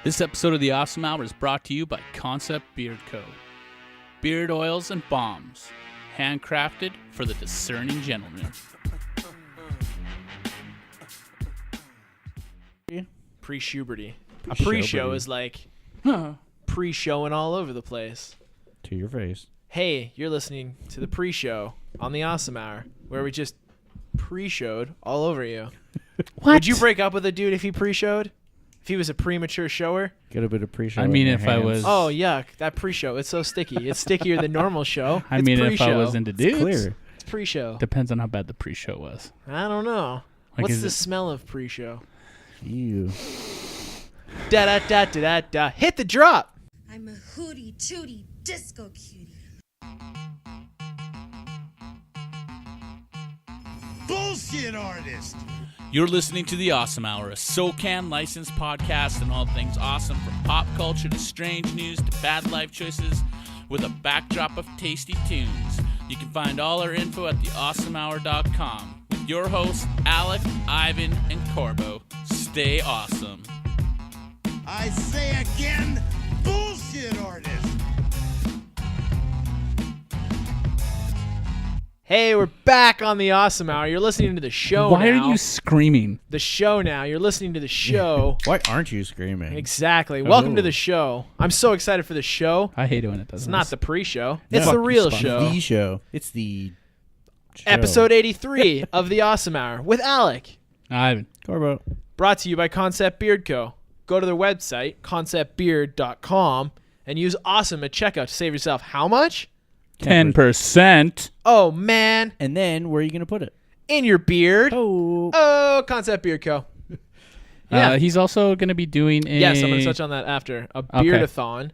This episode of The Awesome Hour is brought to you by Concept Beard Co. Beard oils and balms, handcrafted for the discerning gentleman. Pre-puberty. A pre-show is like pre-showing all over the place. To your face. Hey, you're listening to the pre-show on The Awesome Hour, where we just pre-showed all over you. What? Would you break up with a dude if he pre-showed? If he was a premature shower? Get a bit of pre-show. I mean, in if your I hands. was... Oh, yuck. That pre-show. It's so sticky. It's stickier than normal show. I It's mean, pre-show. if I was into dudes... clear. It's pre-show. Depends on how bad the pre-show was. I don't know. Like, What's is the it- smell of pre-show? Ew. Da-da-da-da-da-da. Hit the drop. I'm a hootie tootie disco cutie. Bullshit artist. You're listening to The Awesome Hour, a SoCan licensed podcast and all things awesome from pop culture to strange news to bad life choices with a backdrop of tasty tunes. You can find all our info at theawesomehour.com with your hosts, Alec, Ivan, and Corbo. Stay awesome. I say again, bullshit artist. Hey, we're back on The Awesome Hour. You're listening to the show Why now. are you screaming? The show now. You're listening to the show. Why aren't you screaming? Exactly. Welcome Oh. to the show. I'm so excited for the show. I hate it when it does It's this. not the pre-show. No. It's the Fuck, real it's show. The show. It's the show. Episode 83 of The Awesome Hour with Alec. Ivan. Corbo. Brought to you by Concept Beard Co. Go to their website, conceptbeard.com, and use awesome at checkout to save yourself how much? 10%. Oh, man. And then where are you going to put it? In your beard. Oh. Oh, Concept Beard Co. Yeah. He's also going to be doing a... Yes, I'm going to touch on that after. A beardathon,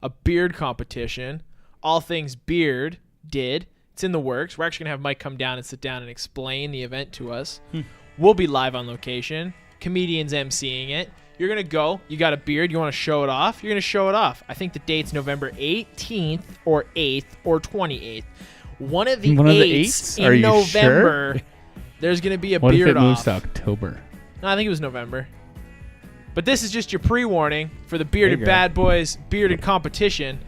a beard competition, all things beard did. It's in the works. We're actually going to have Mike come down and sit down and explain the event to us. We'll be live on location. Comedians emceeing it. You're going to go. You got a beard. You want to show it off? You're going to show it off. I think the date's November 18th or 8th or 28th. One of the 8s Are in you November, sure? there's going to be a What beard if it moves off. to October? No, I think it was November. But this is just your pre-warning for the Bearded There you go. Bad Boys bearded competition.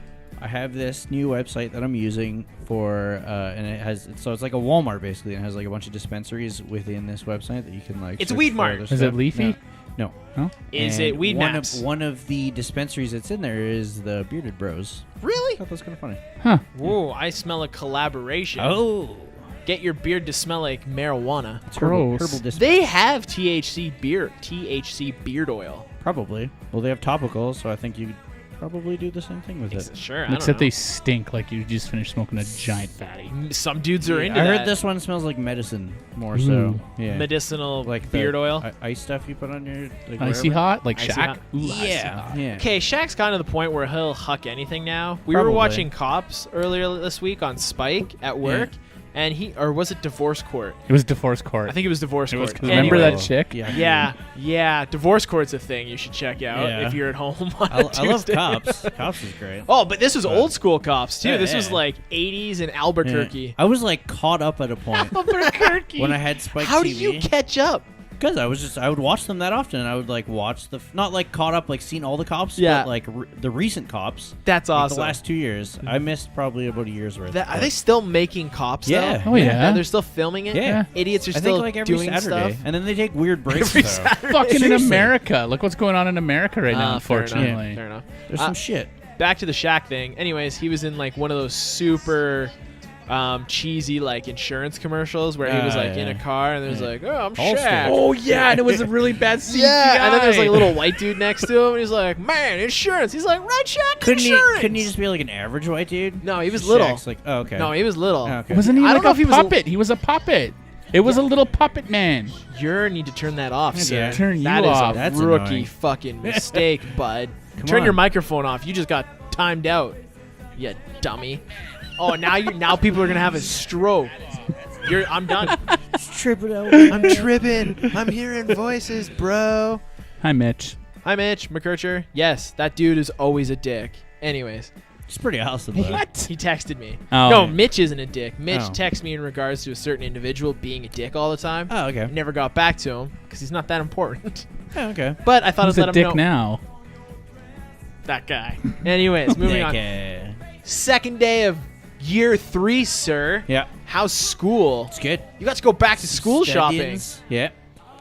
I have this new website that I'm using for, and it has, so it's like a Walmart basically, and it has like a bunch of dispensaries within this website that you can like. It's search Weed for Mart. other Is it stuff. Leafy? No. No? Is And it Weed one Maps? One of the dispensaries that's in there is the Bearded Bros. I Really? thought that was kind of funny. Huh. Whoa, I smell a collaboration. Oh. Get your beard to smell like marijuana. It's herbal Gross. dispense. They have THC beard oil. Probably. Well, they have topicals, so I think you probably do the same thing with it. Sure, I Except don't they stink like you just finished smoking a giant fatty. know. Some dudes are into I heard that. this one smells like medicine more so. Ooh. Yeah. Medicinal like the beard oil. Ice stuff you put on your like Icy wherever. hot? Like Icy Shaq? hot. Ooh, icy Yeah. hot. Yeah. Okay, Shaq's kind of the point where he'll huck anything now. We were Probably. watching Cops earlier this week on Spike at work, and or was it Divorce Court? It was divorce court. I think it was Divorce it was Court. 'cause remember Anyway. that chick? Yeah. Divorce Court's a thing you should check out Yeah. if you're at home on a I love Tuesday. Cops. Cops is great. Oh, but this was old school Cops too. Yeah, This was yeah. like 80s in Yeah. Albuquerque. I was like caught up at a point Albuquerque. when I had Spike How TV. do you catch up? Because I would watch them that often. And I would like watch not like caught up like seen all the Cops, Yeah. but like the recent Cops. That's Like, awesome. the last 2 years, I missed probably about a year's worth. Are they still making Cops? Yeah. Though? Oh, yeah. They're still filming it. Yeah. Idiots are I still think like every doing Saturday, stuff. and then they take weird breaks. Every though. Saturday. Fucking in Seriously. America. Look what's going on in America right now, Fair unfortunately. enough. Fair enough. There's some shit. Back to the Shaq thing. Anyways, he was in like one of those super cheesy like insurance commercials where he was like in a yeah. car and there's Yeah. like, oh, I'm All Shaq. stuff. Oh, yeah, and it was a really bad CGI. Yeah, and then there's like a little white dude next to him, and he's like, "Man, insurance." He's like, "Right, Shaq, Couldn't insurance." he just be like an average white dude? No, he was little. Shaq's like, oh, okay. No, he was little. Oh, okay. Wasn't he I don't like know a if he was puppet? He was a puppet. It was a little puppet man. You need to turn that off, sir. Yeah. Turn you That is off. a That's rookie annoying. fucking mistake, bud. Come Turn your on. microphone off. You just got timed out. You dummy. Oh, now people are gonna have a stroke. I'm done. tripping out. I'm tripping. I'm hearing voices, bro. Hi, Mitch. Hi, Mitch McKercher. Yes, that dude is always a dick. Anyways, It's pretty awesome. Though. What? he texted me. Oh. No, Mitch isn't a dick. Mitch Oh. texts me in regards to a certain individual being a dick all the time. Oh, I okay. never got back to him because he's not that important. Oh, okay. But I thought Who's I'd let a him dick know. now? That guy. Anyways, moving on. Okay. Second day of year 3, sir. Yeah. How's school? It's good. You got to go back to school shopping. Studyings. Yeah.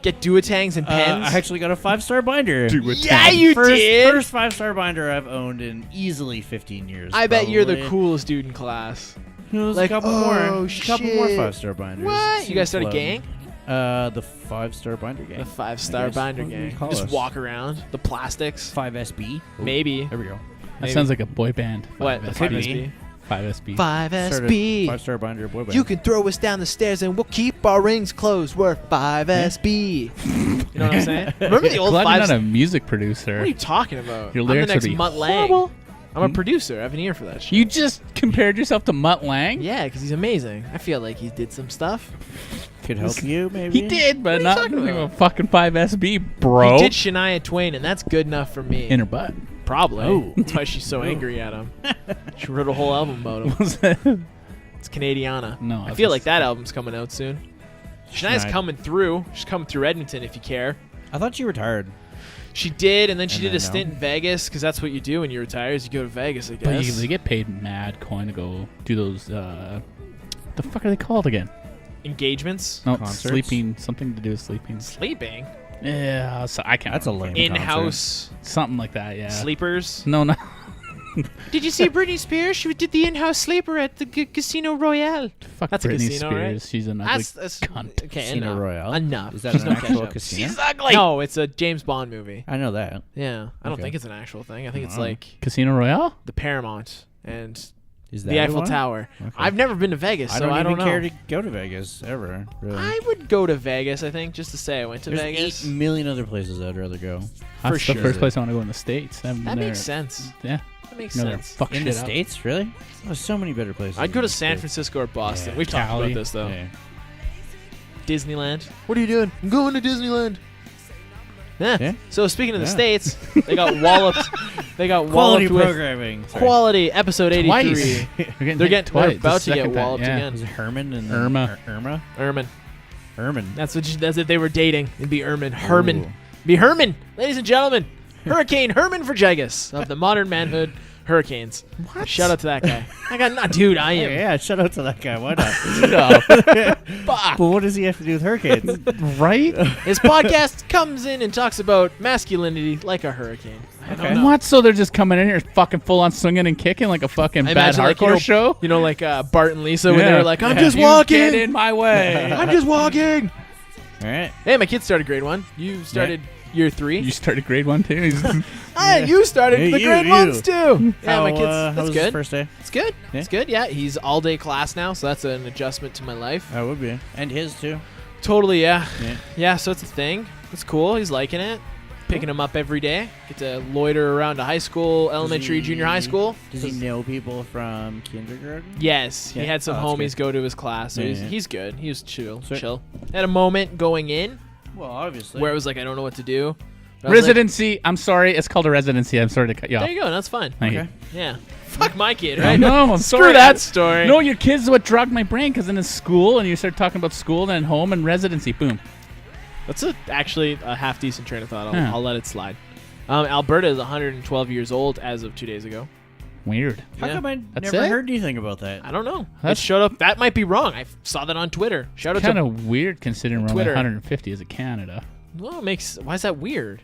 Get duotangs and pens. I actually got a 5-star binder. Yeah, you did. First 5-star binder I've owned in easily 15 years. I bet you're the probably. coolest dude in class. There's Like, a couple oh, more. A couple more shit. 5-star binders. What? You guys started a Floating. gang? The 5-star binder gang. The 5-star I guess. binder What do we gang. call Just us? walk around. The plastics. 5SB. Ooh, Maybe. There we go. That sounds like a boy band. What? The 5SB. 5SB? 5SB. 5SB. 5-star binder boy band. You can throw us down the stairs and we'll keep our rings closed. We're 5SB. You know what I'm saying? Remember the old Glad you're not 5 a music producer. What are you talking about? Your I'm the lyrics next would be Mutt Lang. horrible. I'm a producer. I have an ear for that shit. You just compared yourself to Mutt Lang? Yeah, because he's amazing. I feel like he did some stuff. Could help you, maybe. He did, but What are you not talking like about? a fucking 5SB, bro. He did Shania Twain, and that's good enough for me. In her butt. Probably. Oh. That's why she's so angry at him. She wrote a whole album about him. Was that? It's Canadiana. No, I it's feel just- like that album's coming out soon. Shania's Shania- coming through. She's coming through Edmonton if you care. I thought you retired. She did, and then she And did a then stint in Vegas, because that's what you do when you retire, is you go to Vegas, I But guess. you get paid mad coin to go do those, the fuck are they called again? Engagements. No, Concerts? sleeping, something to do with sleeping. Sleeping. Yeah, so I can't That's a remember. lame In-house Something like that, yeah. sleepers. No, no. Did you see Britney Spears? She did the in-house sleeper at the Casino Royale. Fuck That's a Britney casino, Spears. right? She's an ugly That's cunt. okay. Casino enough. Royale? Enough. Is that She's an no actual ketchup. casino? She's ugly. No, it's a James Bond movie. I know that. Yeah, I don't Okay. think it's an actual thing. I think it's Oh. like Casino Royale? the Paramount and Is that the Eiffel one? Tower. Okay. I've never been to Vegas, I so don't I even don't know. care to go to Vegas ever. Really. I would go to Vegas, I think, just to say I went to There's Vegas. 8 million other places I'd rather go. That's sure. the first place I want to go in the States. I haven't That been there. makes sense. Yeah. That makes No, they're sense. fuck In the shit up. States, really? There's so many better places. I'd go in to the San States. Francisco or Boston. Yeah. We've talked Cali. about this, though. Yeah. Disneyland. What are you doing? I'm going to Disneyland. Yeah. Yeah. So speaking of the Yeah. States, they got walloped. They got Quality walloped with programming. Sorry. quality episode 83. Twice. They're about to get walloped again. Is it Herman and then Irma. Irma? Ermin. Herman. That's if they were dating. It'd be Ermin. Herman. Ooh. Be Herman. Ladies and gentlemen, Hurricane Herman Verjagas of the modern manhood Hurricanes. What? Shout out to that guy. I got not dude, I am. Yeah, shout out to that guy. Why not? Fuck. But what does he have to do with hurricanes? Right? His podcast comes in and talks about masculinity like a hurricane. I don't know. What? So they're just coming in here fucking full on swinging and kicking like a fucking I bad imagine, like, hardcore show? You know, like Bart and Lisa when they Yeah. were like, I'm Yeah. just You walking. Get in my way. I'm just walking. All right. Hey, my kid started grade 1. You started year 3. You started grade 1 too? Hey, you started Hey, the you, grade you. 1s too. Yeah, How, my kid's how that's was his good. first day? It's good. Yeah? It's good. Yeah, he's all day class now, so that's an adjustment to my life. That would be. And his too. Totally, yeah. Yeah. Yeah, so it's a thing. It's cool. He's liking it. Picking him up every day. Get to loiter around to high school, elementary, junior high school. Does he know people from kindergarten? Yes, he Yeah. had some Oh, that's homies go to his class, so Yeah, he's, yeah. he's good. He was chill. Sweet. Chill. Had a moment going in Well, obviously. where it was like, I don't know what to do. But I was like, Residency. I'm sorry. It's called a residency. I'm sorry to cut you off. there you go. That's fine. Thank Okay. Yeah. Fuck my kid, you. right? No, I'm Screw sorry. that story. No, your kid's what drugged my brain because in his school and you start talking about school and home and residency. Boom. That's actually a half decent train of thought. Yeah. I'll let it slide. Alberta is 112 years old as of 2 days ago. Weird. How Yeah. come I That's never it? heard anything about that? I don't know. That's- It showed up. That might be wrong. I saw that on Twitter. Shout out Kind to. of weird considering we're only Twitter. 150 as a Canada. Well, it makes. Why is that weird?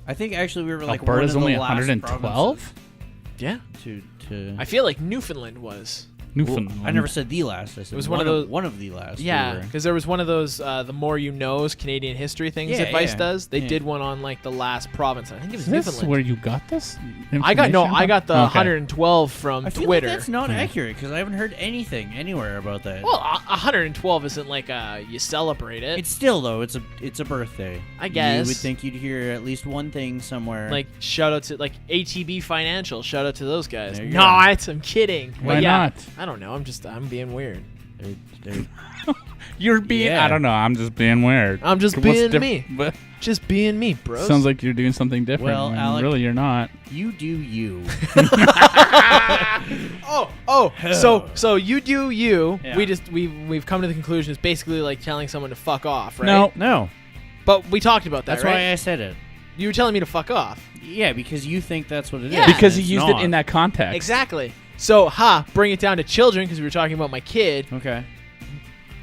I think actually we were like Alberta's one of only the last 112. Yeah. provinces to I feel like Newfoundland was. Newfoundland. I never said the last. I said It was one one of of those- one of the last. Yeah, we were. because there was one of those the more you knows Canadian history things Yeah, that Vice yeah. does. They Yeah. did one on like the last province. I think it was Is this Newfoundland. where you got this? I got information? the Okay. 112 from I feel Twitter. like that's not Yeah. accurate because I haven't heard anything anywhere about that. Well, 112 isn't like you celebrate it. It's still though. It's a birthday. I guess. You would think you'd hear at least one thing somewhere. Like shout out to like ATB Financial. Shout out to those guys. There you Not. I'm kidding. Why But yeah, not? I don't know. I'm being weird. they're- You're being. Yeah. I don't know. I'm just being weird. I'm just What's being diff- me. But Just being me, bro. sounds like you're doing something different. Well, when Alec- really you're not. you do you. So you do you. Yeah. We've come to the conclusion it's basically like telling someone to fuck off, right? No. No, But we talked about that, that's right? why I said it. You were telling me to fuck off. Yeah, because you think that's what it is. Yeah. Because he It's used not. it in that context. Exactly. So, bring it down to children because we were talking about my kid. Okay.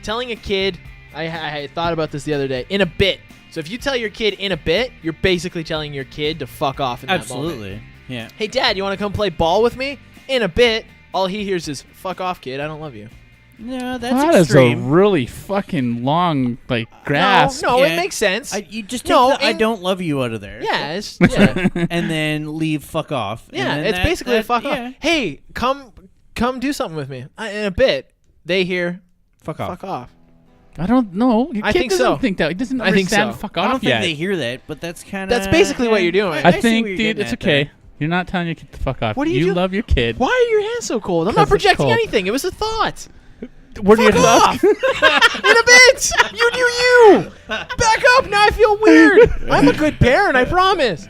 Telling a kid, I thought about this the other day, in a bit. So if you tell your kid in a bit, you're basically telling your kid to fuck off in that moment. Absolutely. Yeah. Hey, Dad, you want to come play ball with me? In a bit, all he hears is, fuck off, kid, I don't love you. No, that's That is a extreme. really fucking long grasp. No, Yeah. it makes sense. You just take No, the I and- don't love you out of there. yeah, yeah. And then leave fuck off. And Yeah, then it's basically a fuck yeah. off. Hey, come do something with me. In a bit, they hear, Fuck off. fuck off. I don't know. Your I kid think doesn't so. think that. He doesn't I think understand so. fuck I off don't think yet. they hear that, but that's kind of... That's basically what you're doing. I see think, where you're dude, getting it's at okay. there. You're not telling your kid to fuck off. What do you do? love your kid. Why are your hands so cold? I'm 'Cause not it's projecting cold. anything. It was a thought. Where do you Fuck off! In a bit! You do you! Back up! Now I feel weird! I'm a good parent, I promise!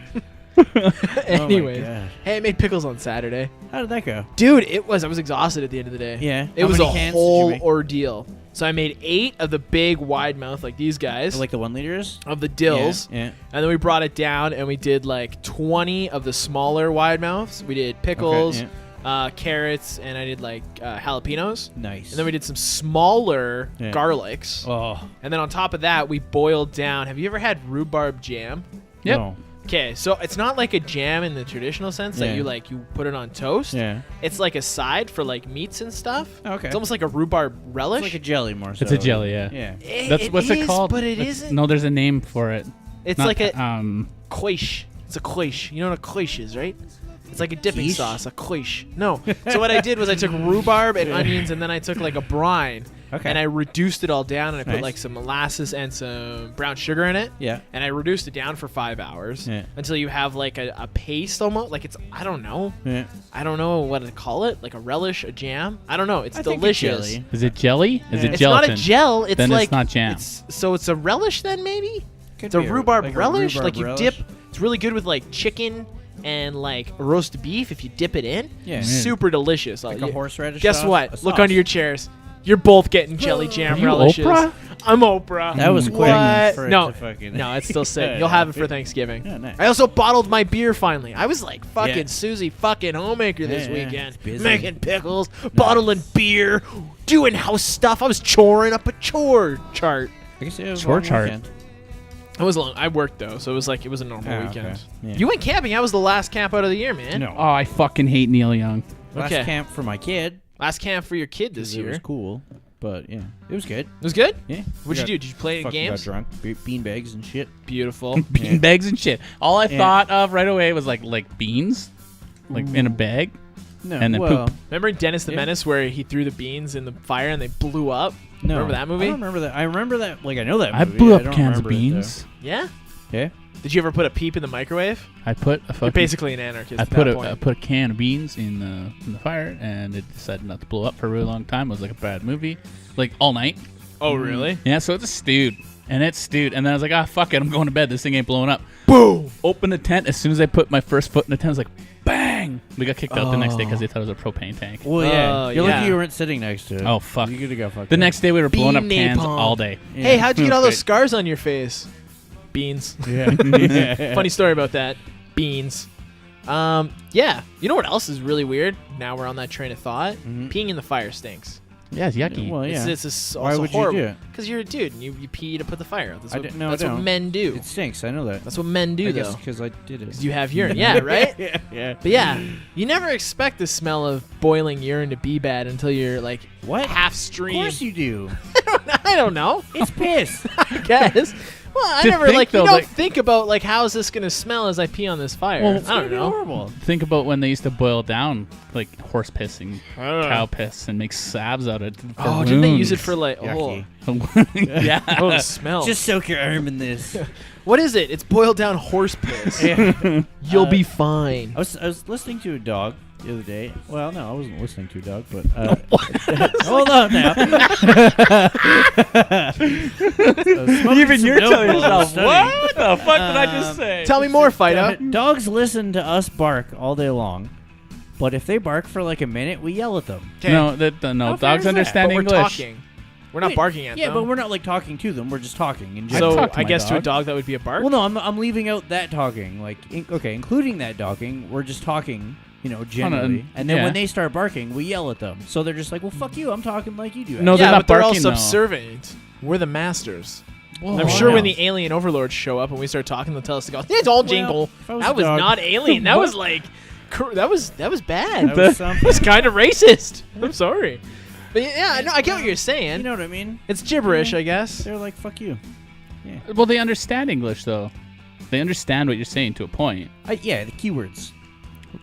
Anyways. God. Hey, I made pickles on Saturday. How did that go? Dude, I was exhausted at the end of the day. Yeah. It How was many a cans did you whole make? ordeal. So I made 8 of the big wide mouth, like these guys, Like the 1 liters? of the dills. Yeah. And then we brought it down and we did like 20 of the smaller wide mouths. We did pickles, yeah. carrots, and I did like jalapenos. Nice. And then we did some smaller Yeah. garlics. Oh. And then on top of that, we boiled down. Have you ever had rhubarb jam? Yep. No. Okay, so it's not like a jam in the traditional sense that Yeah. you put it on toast. Yeah. It's like a side for like meats and stuff. Okay. It's almost like a rhubarb relish. It's like a jelly more so. It's a jelly, yeah. Yeah. That's what's it is, called? But it It's- isn't. No, there's a name for it. It's Not- like a quiche. It's a quiche. You know what a quiche is, right? It's like a dipping Quiche? sauce, a quiche. No. So what I did was I took rhubarb and onions, and then I took like a brine, Okay. and I reduced it all down, and I put Nice. like some molasses and some brown sugar in it. Yeah. And I reduced it down for 5 hours Yeah. until you have like a paste almost. Like it's, I don't know. Yeah. I don't know what to call it. Like a relish, a jam. I don't know. It's I think delicious. jelly. Is it jelly? Is Yeah. it It's gelatin? not a gel. It's Then like it's not jam. It's a relish then maybe. Could It's a be rhubarb like a relish. rhubarb Like you relish. dip. It's really good with like chicken and like roast beef if you dip it in. Yeah. Super delicious. Like a horseradish Guess sauce? what? A Look sauce. under your chairs. You're both getting jelly jam Are you relishes. Oprah? I'm Oprah. That was quick What? for it No, to fucking... no, it's still sick. Yeah, You'll yeah. have it for Thanksgiving. Yeah, nice. I also bottled my beer finally. I was like fucking Yeah. Susie fucking homemaker this Yeah, yeah. weekend. It's busy. Making pickles, bottling beer, doing house stuff. I was choring up a chore chart. I guess it was a Chore long chart. weekend. It was long. I worked though, so it was a normal Ah, weekend. okay. Yeah. You went camping. I was the last camp out of the year, man. No. Oh, I fucking hate Neil Young. Last Okay. camp for my kid. Last camp for your kid this 'cause year. It was cool. But, yeah. It was good. It was good. Yeah. What'd you do? Did you play any Fucking games? got drunk. Bean bags and shit. Beautiful. Bean bags and shit. All I Yeah. thought of right away was like beans, like in a bag. No. And then well, poop. Remember in Dennis the Yeah. Menace where he threw the beans in the fire and they blew up? No. Remember that movie? I don't remember that. I remember that. Like, I know that I movie. blew I up don't cans of remember it, though. beans. Yeah. Yeah. Did you ever put a peep in the microwave? I put a You're fucking. basically an anarchist. I at put that a point. I put a can of beans in the fire, and it decided not to blow up for a really long time. It was like a bad movie, like all night. Oh really? Yeah, so it's stewed, and it's stewed, and then I was like, ah, fuck it, I'm going to bed. This thing ain't blowing up. Boom. Open the tent. As soon as I put my first foot in the tent, I was like, bang! We got kicked out the next day because they thought it was a propane tank. Well, yeah. Oh, You're yeah. lucky you weren't sitting next to it. Oh, fuck. You could have got fucked The up. next day we were blowing up Bean cans napalm. all day. Yeah. Hey, how'd you get all those Great. scars on your face? Beans. Yeah. Funny story about that. Beans. Yeah. You know what else is really weird? Now we're on that train of thought. Mhm. Peeing in the fire stinks. Yeah, it's yucky. Well, yeah. It's Why also would you horrible. do it? Because you're a dude and you pee to put the fire out. That's I what, didn't- no, I that's what don't. men do. It stinks. I know that. That's what men do, I guess though. because I did it. 'Cause you have urine. Yeah, right? yeah. But yeah, you never expect the smell of boiling urine to be bad until you're like What? half Of stream. course you do. I don't know. It's piss. I guess. Well, I To never think, like though, you don't like- think about like how's this gonna smell as I pee on this fire. Well, I It's gonna don't be know. horrible. Think about when they used to boil down like horse piss and don't know. cow piss and make salves out of it. For Oh, didn't they use it wounds. for like Yucky. yeah. oh the smell? Just soak your arm in this. what is it? It's boiled down horse piss. You'll be fine. I was listening to a dog the other day. Well, no, I wasn't listening to a dog, but hold on now. Even you're telling yourself, what? what the fuck did I just say? Tell me more, Fido. Dogs listen to us bark all day long, but if they bark for like a minute, we yell at them. No, no, How fair dogs is that? understand But we're English. talking. We're not barking at them. Yeah, but we're not like talking to them. We're just talking. In So general. talk to I my guess to a dog. dog that would be a bark. Well, no, I'm leaving out that talking. Like, including that talking, we're just talking, generally. And then yeah. when they start barking, we yell at them. So they're just like, well, fuck you. I'm talking like you do. No, they're yeah, not but they're all barking, though. subservient. We're the masters. Whoa, I'm sure wow. when the alien overlords show up and we start talking, they'll tell us to go. It's all jingle. if I was That a was dog- not alien. That was like, that was bad. That was something. It's kind of racist. I'm sorry, but yeah, no, I get what you're saying. You know what I mean? It's gibberish, I guess. They're like, fuck you. Well, they understand English, though. They understand what you're saying to a point. Yeah, the keywords.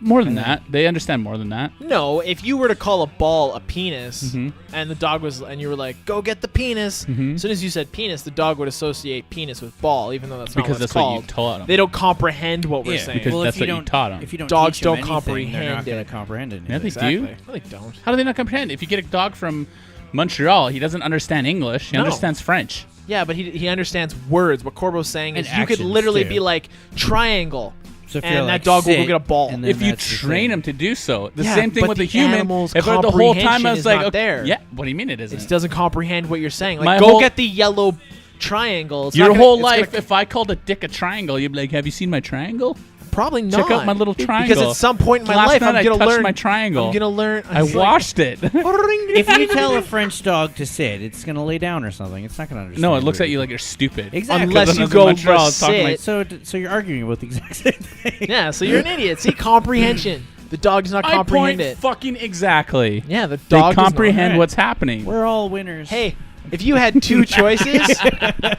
More than that. They understand more than that. No, if you were to call a ball a penis, Mhm. and the dog was, and you were like, "Go get the penis," Mhm. as soon as you said penis, the dog would associate penis with ball, even though that's not Because what that's it's what called. you taught them. They don't comprehend what we're Yeah, saying. because well, that's if you what you don't, taught 'em. If you don't Dogs teach them don't anything, they're comprehend not going it. to comprehend anything. Yeah, they exactly. do. No, they don't. How do they not comprehend? If you get a dog from Montreal, he doesn't understand English. He No. understands French. Yeah, but he understands words. What Corbo's saying is And you could actions, literally too. be like, triangle. So if And you're that like, dog will go sit, get a ball. and then If you that's the train thing. him to do so, the Yeah, same thing but with a the human. animal's If the whole time I comprehension was is like, not okay, there. yeah, what do you mean it isn't? It doesn't comprehend what you're saying. Like, My go whole- get the yellow triangle. It's Your not gonna- whole it's gonna- life, if I called a dick a triangle, you'd be like, "Have you seen my triangle? probably not. Check out my little triangle." Because at some point in my Last life, night I'm I gonna touched learn my triangle. I'm gonna learn. I washed it. If you tell a French dog to sit, it's going to lay down or something. It's not going to understand. No, it looks what at you like you're stupid. Exactly. Unless Because you when I was in go Montreal, I was sit. talking like- So you're arguing about the exact same thing. Yeah, so you're an idiot. See, comprehension. The dog does not I comprehend point it. fucking exactly. Yeah, the They dog does not. comprehend Alright. what's happening. We're all winners. Hey, if you had two choices,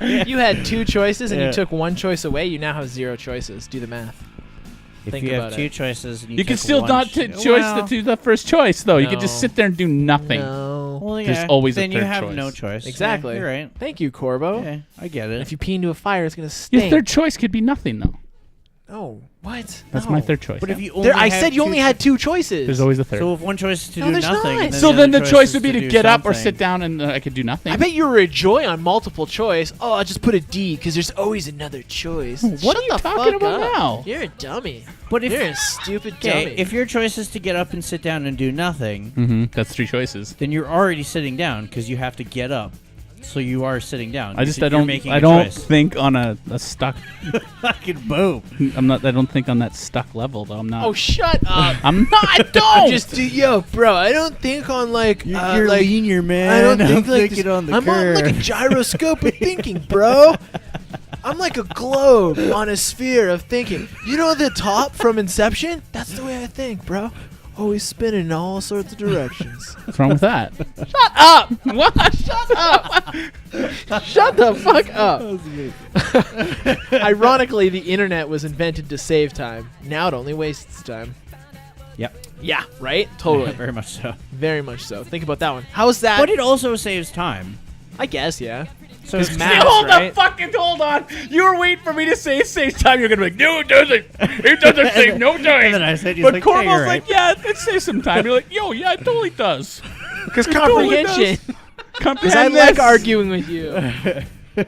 if you had two choices and Yeah. you took one choice away, you now have 0 choices. Do the math. if think you about have two it. choices, and You can took still one not well, do the first choice though. You could just No. sit there and do nothing. No. Well, There's yeah, always a then you third have choice. no choice. Exactly. Yeah, you're right. Thank you, Corbo. Yeah, I get it. If you pee into a fire, it's gonna Your stink. third choice could be nothing though. No. What? That's No. my third choice. but if yeah. you only I have said you two only had 2 choices. There's always a third. So if one choice is to No, do there's nothing, not. and then So then the other choice is would be to do get up or something. sit down, and I could do nothing. I bet you were a joy on multiple choice. Oh, I'll just put a D because there's always another choice. What Shut are you the talking fuck about up. now? You're a dummy. But if You're a stupid okay, dummy. if your choice is to get up and sit down and do nothing, Mm-hmm. That's 3 choices. then you're already sitting down because you have to get up. So you are sitting down. I just You're I don't making I a don't choice. think on a stuck. fucking boom. I'm not. I don't think on that stuck level though. I'm not. oh, shut up. I'm not. I I'm don't. just yo, bro. I don't think on like You're like linear, man. I don't think I'm like thinking this. on the I'm on like a curve. gyroscope of thinking, bro. I'm like a globe on a sphere of thinking. You know the top from Inception? That's the way I think, bro. Always spinning in all sorts of directions. What's wrong with that? Shut up! What? Shut up! Shut the fuck up! Ironically, the internet was invented to save time. Now it only wastes time. Yep. Yeah, right? Totally. Very much so. Very much so. Think about that one. How's that? But it also saves time. I guess, yeah. So Because it's math, hold right? hold on. You were waiting for me to say saves time. You're gonna be like, no, it doesn't. It doesn't save no time. And then I said, he's But like, Corval's yeah, you're like, right. yeah, it saves some time. You're like, yo, yeah, it totally does. Because totally comprehension. does. Because I Comprehend like this. arguing with you.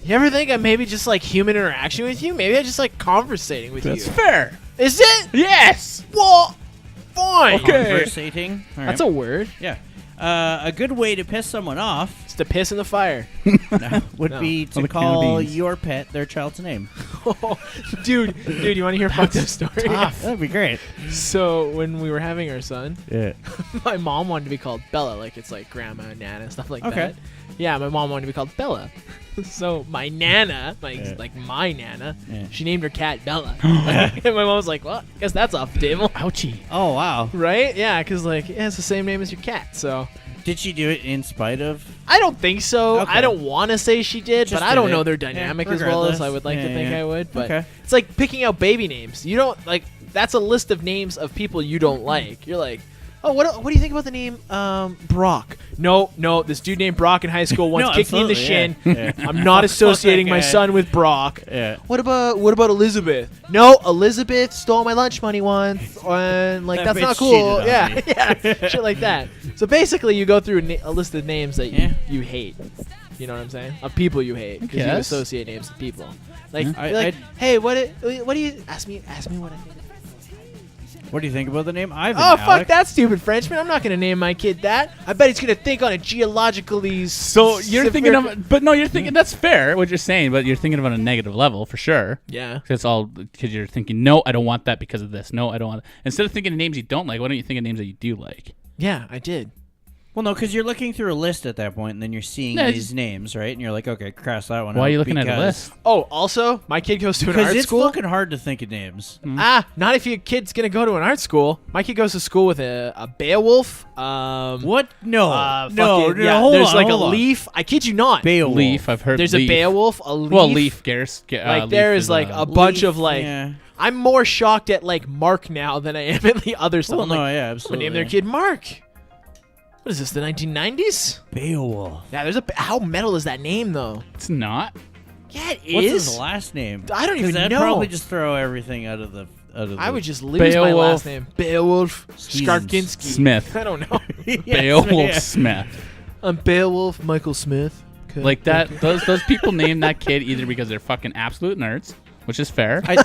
You ever think I maybe just like human interaction with you? Maybe I just like conversating with That's you. fair. Is it? Yes. Well, fine. Okay. Conversating. All That's a right. word. Yeah. A good way to piss someone off It's to piss in the fire. would No. be to Well, the can of call beans. your pet their child's name. dude, you want to hear a fucked up story? That'd be great. So when we were having our son, Yeah. my mom wanted to be called Bella, like it's like grandma, nana, stuff like Okay. that. Yeah, my mom wanted to be called Bella. So my nana, Yeah. like my nana, Yeah. she named her cat Bella. And my mom was like, "Well, I guess that's off the table." Ouchie. Oh wow. Right? Yeah, because like it's the same name as your cat. So Did she do it in spite of? I don't think so. Okay. I don't want to say she did, Just but I don't did know it. their Yeah, dynamic as well as I regardless. would like to Yeah, think yeah. I would. But Okay. it's like picking out baby names. You don't like. That's a list of names of people you don't like. You're like, oh, what do you think about the name Brock? No, this dude named Brock in high school once No, kicked me in the absolutely, shin. yeah. Yeah. I'm not associating my guy. son with Brock. Yeah. What about Elizabeth? No, Elizabeth stole my lunch money once, and like That that's not bitch cool. cheated Yeah, on me. yeah, shit like that. So basically, you go through a list of names that Yeah. you hate. You know what I'm saying? Of people you hate because you guess. associate names with people. Like, Yeah. you're like, I- hey, what do you ask me? Ask me what I think. What do you think about the name Ivan? Oh, fuck Alec? that stupid Frenchman. I'm not going to name my kid that. I bet he's going to think on a geologically... So you're thinking of, but no, you're thinking that's fair what you're saying, but you're thinking of it on a negative level for sure. Yeah. It's all because you're thinking, no, I don't want that because of this. No, I don't want. Instead of thinking of names you don't like, why don't you think of names that you do like? Yeah, I did. Well, no, because you're looking through a list at that point, and then you're seeing No, these names, right? And you're like, okay, cross that one out. Why are you looking at a because- list? Oh, also, my kid goes to an Because art it's school. fucking hard to think of names. Not if your kid's going to go to an art school. My kid goes to school with a Beowulf. What? No. Fucking, no, hold there's on, like hold a on. leaf. I kid you not. Beowulf. Leaf. I've heard. There's leaf. a Beowulf, a leaf. Well, leaf. Garrus. Like leaf there is like a bunch Leaf, of like. yeah. I'm more shocked at like Mark now than I am at the other stuff. Well, I'm like, no, yeah, I'm gonna absolutely. name their kid Mark. What is this? The 1990s? Beowulf. Yeah, there's a. How metal is that name though? It's not. Yeah, it What's is. his last name? I don't even that'd know. probably just throw everything out of the. I would just lose my last name. Beowulf Skarkinski. Smith. I don't know. Beowulf Smith. I'm Beowulf Michael Smith. Okay. Like that. Those people name that kid either because they're fucking absolute nerds, which is fair, I,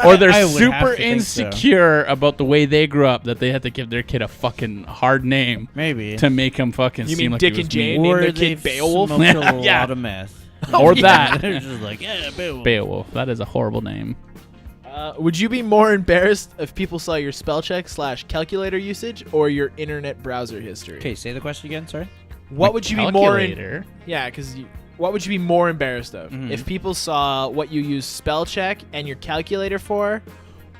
or they're I would have super to think so. insecure about the way they grew up that they had to give their kid a fucking hard name Maybe. to make him fucking You seem mean like Dick he was and Jane? me. Name Or their kid they've Beowulf? smoked a Yeah. lot of meth. or that. They're just like, yeah, Beowulf. Beowulf. That is a horrible name. Would you be more embarrassed if people saw your spell check / calculator usage or your internet browser history? Okay, say the question again. Sorry. What would you be more Calculator. Yeah, because what would you be more embarrassed of Mhm. if people saw what you use spell check and your calculator for,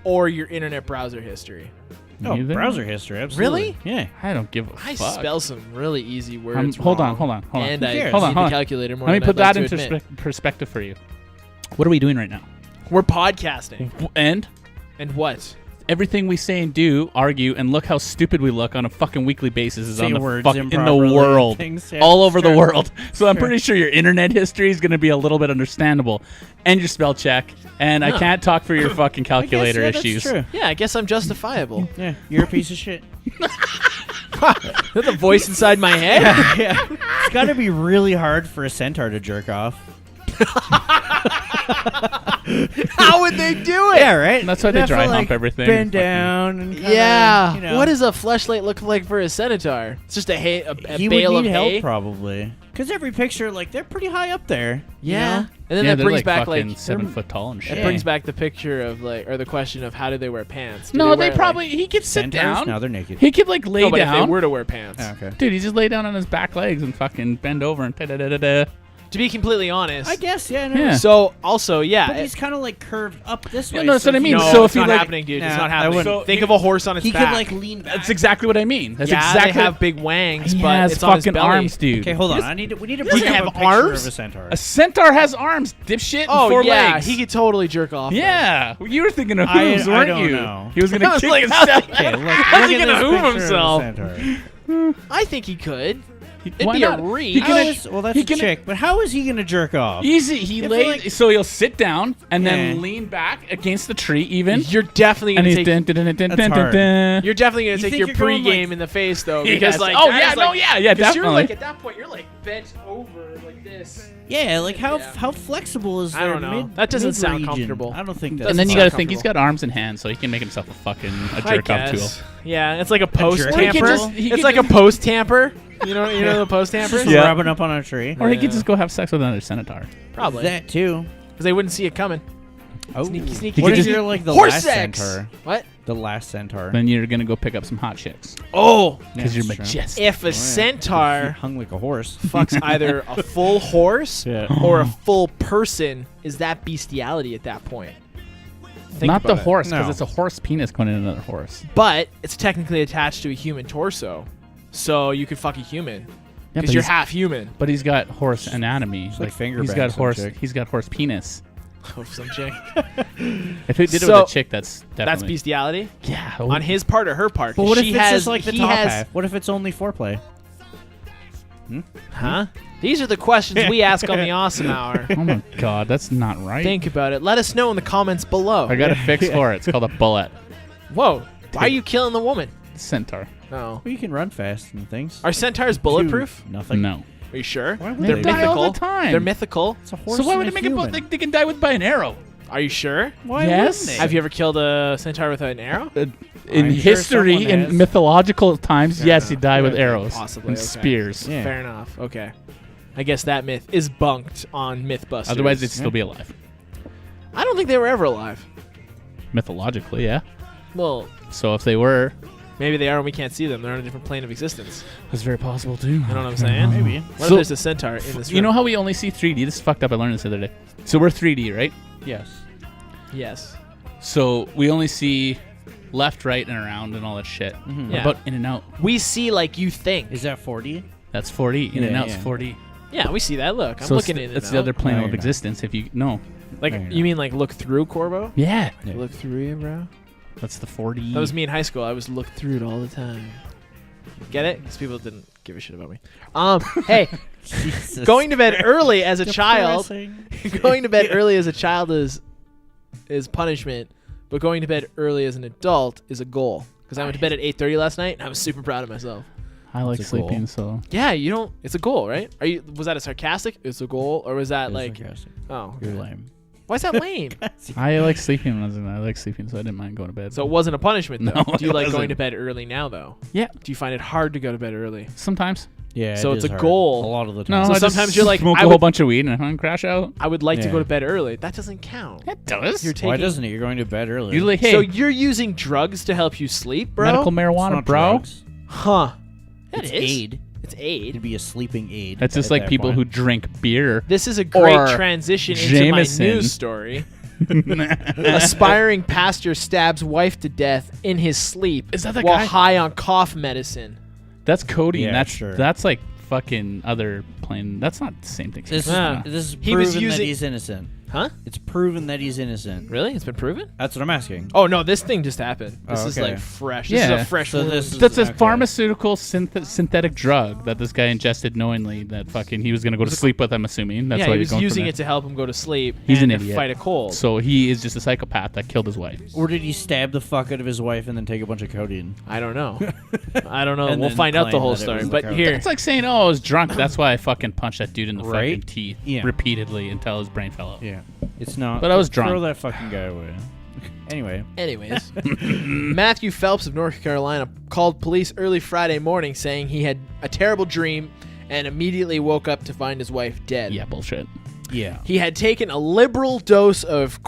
or your internet browser history? Oh, Neither. browser history. Absolutely. Really? Yeah. I don't give a I fuck. spell some really easy words. Hold on, wrong, hold on. And Who I cares? use Hold on, the hold on. calculator more. Let me than put I'd like that to into admit. perspective for you. What are we doing right now? We're podcasting, And and what? everything we say and do, argue, and look how stupid we look on a fucking weekly basis is Say on the words in the improperly, world, things, yeah, all over the sure. world. So I'm Sure. pretty sure your internet history is going to be a little bit understandable, and your spell check. And I can't talk for your fucking calculator I guess, yeah, issues. That's true. Yeah, I guess I'm justifiable. Yeah, you're a piece of shit. Is that the voice inside my head? Yeah. It's got to be really hard for a centaur to jerk off. How would they do it? Yeah, right? That's why they You'd have to, dry hump like, everything. Bend Fucking- down and kinda, Yeah. you know. What does a fleshlight look like for a centaur? It's just a he bale would of need help hay. probably. Because every picture, like, they're pretty high up there. you Yeah. know? And then yeah, that they're brings like back fucking like 7 foot tall and shit. it brings back the picture of like, or the question of how do they wear pants? Do No, wear, they like- probably he could sit Centaurs? down. No, they're naked. He could like lay no, but if they down. were to wear pants. Oh, okay. Dude, he just lay down on his back legs and fucking bend over and da-da-da-da-da. To be completely honest. I guess, yeah. No. Yeah. So also, yeah. But he's kind of like curved up this Yeah, way. no, that's so what I if mean. you- no, So it's if he, not like- happening, dude. It's Nah, not I happening. wouldn't. So Think he- of a horse on its he back. could like lean back. That's exactly what I mean. That's yeah, exactly. they have big wangs, he but has it's on his fucking belly. arms, dude. Okay, hold on. He We need to doesn't bring up have a picture arms? of a centaur. A centaur has arms, dipshit. And Oh 4 yeah, legs. he could totally jerk off. then. Yeah, you were thinking of I hooves, weren't don't you? know. He was I gonna was kick like, himself. Okay, look, How's he look at gonna this hoove picture of a himself? centaur. I think he could. It'd Why be not? a reach. He can- Well, that's he a can- chick, but how is he gonna jerk off? Easy. He If lays, like- so he'll sit down and then Yeah. lean back against the tree, even. You're definitely And gonna he's take. dun, dun, dun, dun, That's dun, hard. dun. You're definitely gonna You take think your you're going, pregame like- in the face though, Yes. because like Oh that yeah, is, no, like, yeah, 'cause definitely. you're like at that point you're like bent over like this. Yeah, like how Yeah. how flexible is I their don't know. mid- That doesn't sound mid-region? comfortable. I don't think that. and then you sound got to think he's comfortable. got arms and hands, so he can make himself a fucking I jerk off tool. guess. Yeah, it's like a post jerk tamper. tool? He It's could like just- a post tamper. You know the post tamper? just Yeah. rubbing up on a tree. Or he could Yeah. just go have sex with another centaur. Probably. That too. Because they wouldn't see it coming. Oh, Sneaky, sneaky. What could if just- you're like the Horse last sex. centaur? What? The last centaur. Then you're gonna go pick up some hot chicks Oh, because Yeah, you're that's true. majestic. if a He centaur hung like a horse. fucks either a full horse Yeah. or a full person, is that bestiality at that point? Think Not the about it. horse, because No. it's a horse penis going in another horse. But it's technically attached to a human torso, so you could fuck a human Yeah, because but you're he's- half human. But he's got horse anatomy. like finger he's bang got some horse. chick. He's got horse penis. Oh, some chick. If he did it So, with a chick, that's That's definitely bestiality yeah. on his part or her part. But 'Cause what if she it's has, just like the he top has, half? What if it's only foreplay? Huh? These are the questions we ask on the Awesome Hour. Oh my god, that's not right. Think about it. Let us know in the comments below. I got a fix for it. It's called a bullet. Whoa. Why are you killing the woman? Centaur. No. Well, you can run fast and things. Are centaurs bulletproof? Nothing. No. Are you sure? Why would They're they? die all mythical. the time. They're mythical. It's a horse. So why and would a it make it? human. They can die with by an arrow. Are you sure? Why Yes. wouldn't they? Have you ever killed a centaur with an arrow? In I'm sure history, someone in has. mythological times, yes, he died with Okay, arrows possibly, and okay. spears. Yeah. Fair enough. Okay. I guess that myth is bunked on Mythbusters. Otherwise, they'd still be alive. I don't think they were ever alive. Mythologically, yeah. Well, So if they were, maybe they are and we can't see them. They're on a different plane of existence. that's very possible too. You know what I'm saying? Maybe. What So- if there's a centaur in this room? You know how we only see 3D? This is fucked up. I learned this the other day. So we're 3D, right? Yes. Yes. So we only see left, right, and around and all that shit. Mhm. What Yeah. about in and out? We see like you think. Is that 4D? That's 4D. In and Yeah, out's yeah. 4D. Yeah, we see that. Look, I'm So looking in it. That's the other plane No, of you're not. existence. If you know, Like, No, you're you not. mean like look through Corbo? yeah, Yeah. Look through you, bro. that's the 4D. That was me in high school. I was looked through it all the time. Get it? Because people didn't give a shit about me. Hey, Jesus. going to bed early as a child. Depressing. Going to bed early as a child is punishment, but going to bed early as an adult is a goal. Because I went to bed at 8:30 last night, and I was super proud of myself. I like It's a goal. sleeping, so Yeah, you don't. It's a goal, right? Was that a sarcastic? It's a goal, or was that You're like? sarcastic. Oh, You're okay. lame. Why is that lame? I like sleeping. I like sleeping, so I didn't mind going to bed. So it wasn't a punishment, though. No, Do you it like going wasn't. to bed early now, though? Yeah. Do you find it hard to go to bed early? Sometimes. Yeah. So it it's is a hard. goal. A lot of the No, time. So I just sometimes you're like, smoke I a whole would- bunch of weed and crash out. I would like to Yeah. go to bed early. That doesn't count. It does. You're taking. Why doesn't it? You're going to bed early. Usually, hey, So you're using drugs to help you sleep, bro? medical It's marijuana, not bro. drugs. Huh. It's That is. aid. It's aid. It'd be a sleeping aid. That's just at like that people who point. drink beer. This is a great Or transition into Jameson. my news story. Aspiring pastor stabs wife to death in his sleep Is that the while guy? high on cough medicine. That's codeine. Yeah, that's sure. that's like fucking other plane. That's not the same thing. This Ah. is He was proven using- that he's innocent. Huh? It's proven that he's innocent. Really? It's been proven? That's what I'm asking. Oh no, this thing just happened. This Oh, is okay. like fresh. This Yeah. is a fresh So wound. this is- That's a okay. pharmaceutical synthetic drug that this guy ingested knowingly. That fucking he was gonna go to sleep with. I'm assuming that's yeah, why he he's was going using for it to help him go to sleep He's and an to idiot. fight a cold. So he is just a psychopath that killed his wife. Or did he stab the fuck out of his wife and then take a bunch of codeine? I don't know. I don't know. And We'll then find out the claim whole that it story. was the But coke. here, It's like saying, "Oh, I was drunk. That's why I fucking punched that dude in the fucking Right? teeth Yeah. repeatedly until his brain fell out." Yeah. It's not. But I was drunk. Throw that fucking guy away. Anyway. anyways, Matthew Phelps of North Carolina called police early Friday morning saying he had a terrible dream and immediately woke up to find his wife dead. Yeah, bullshit. Yeah. He had taken a liberal dose of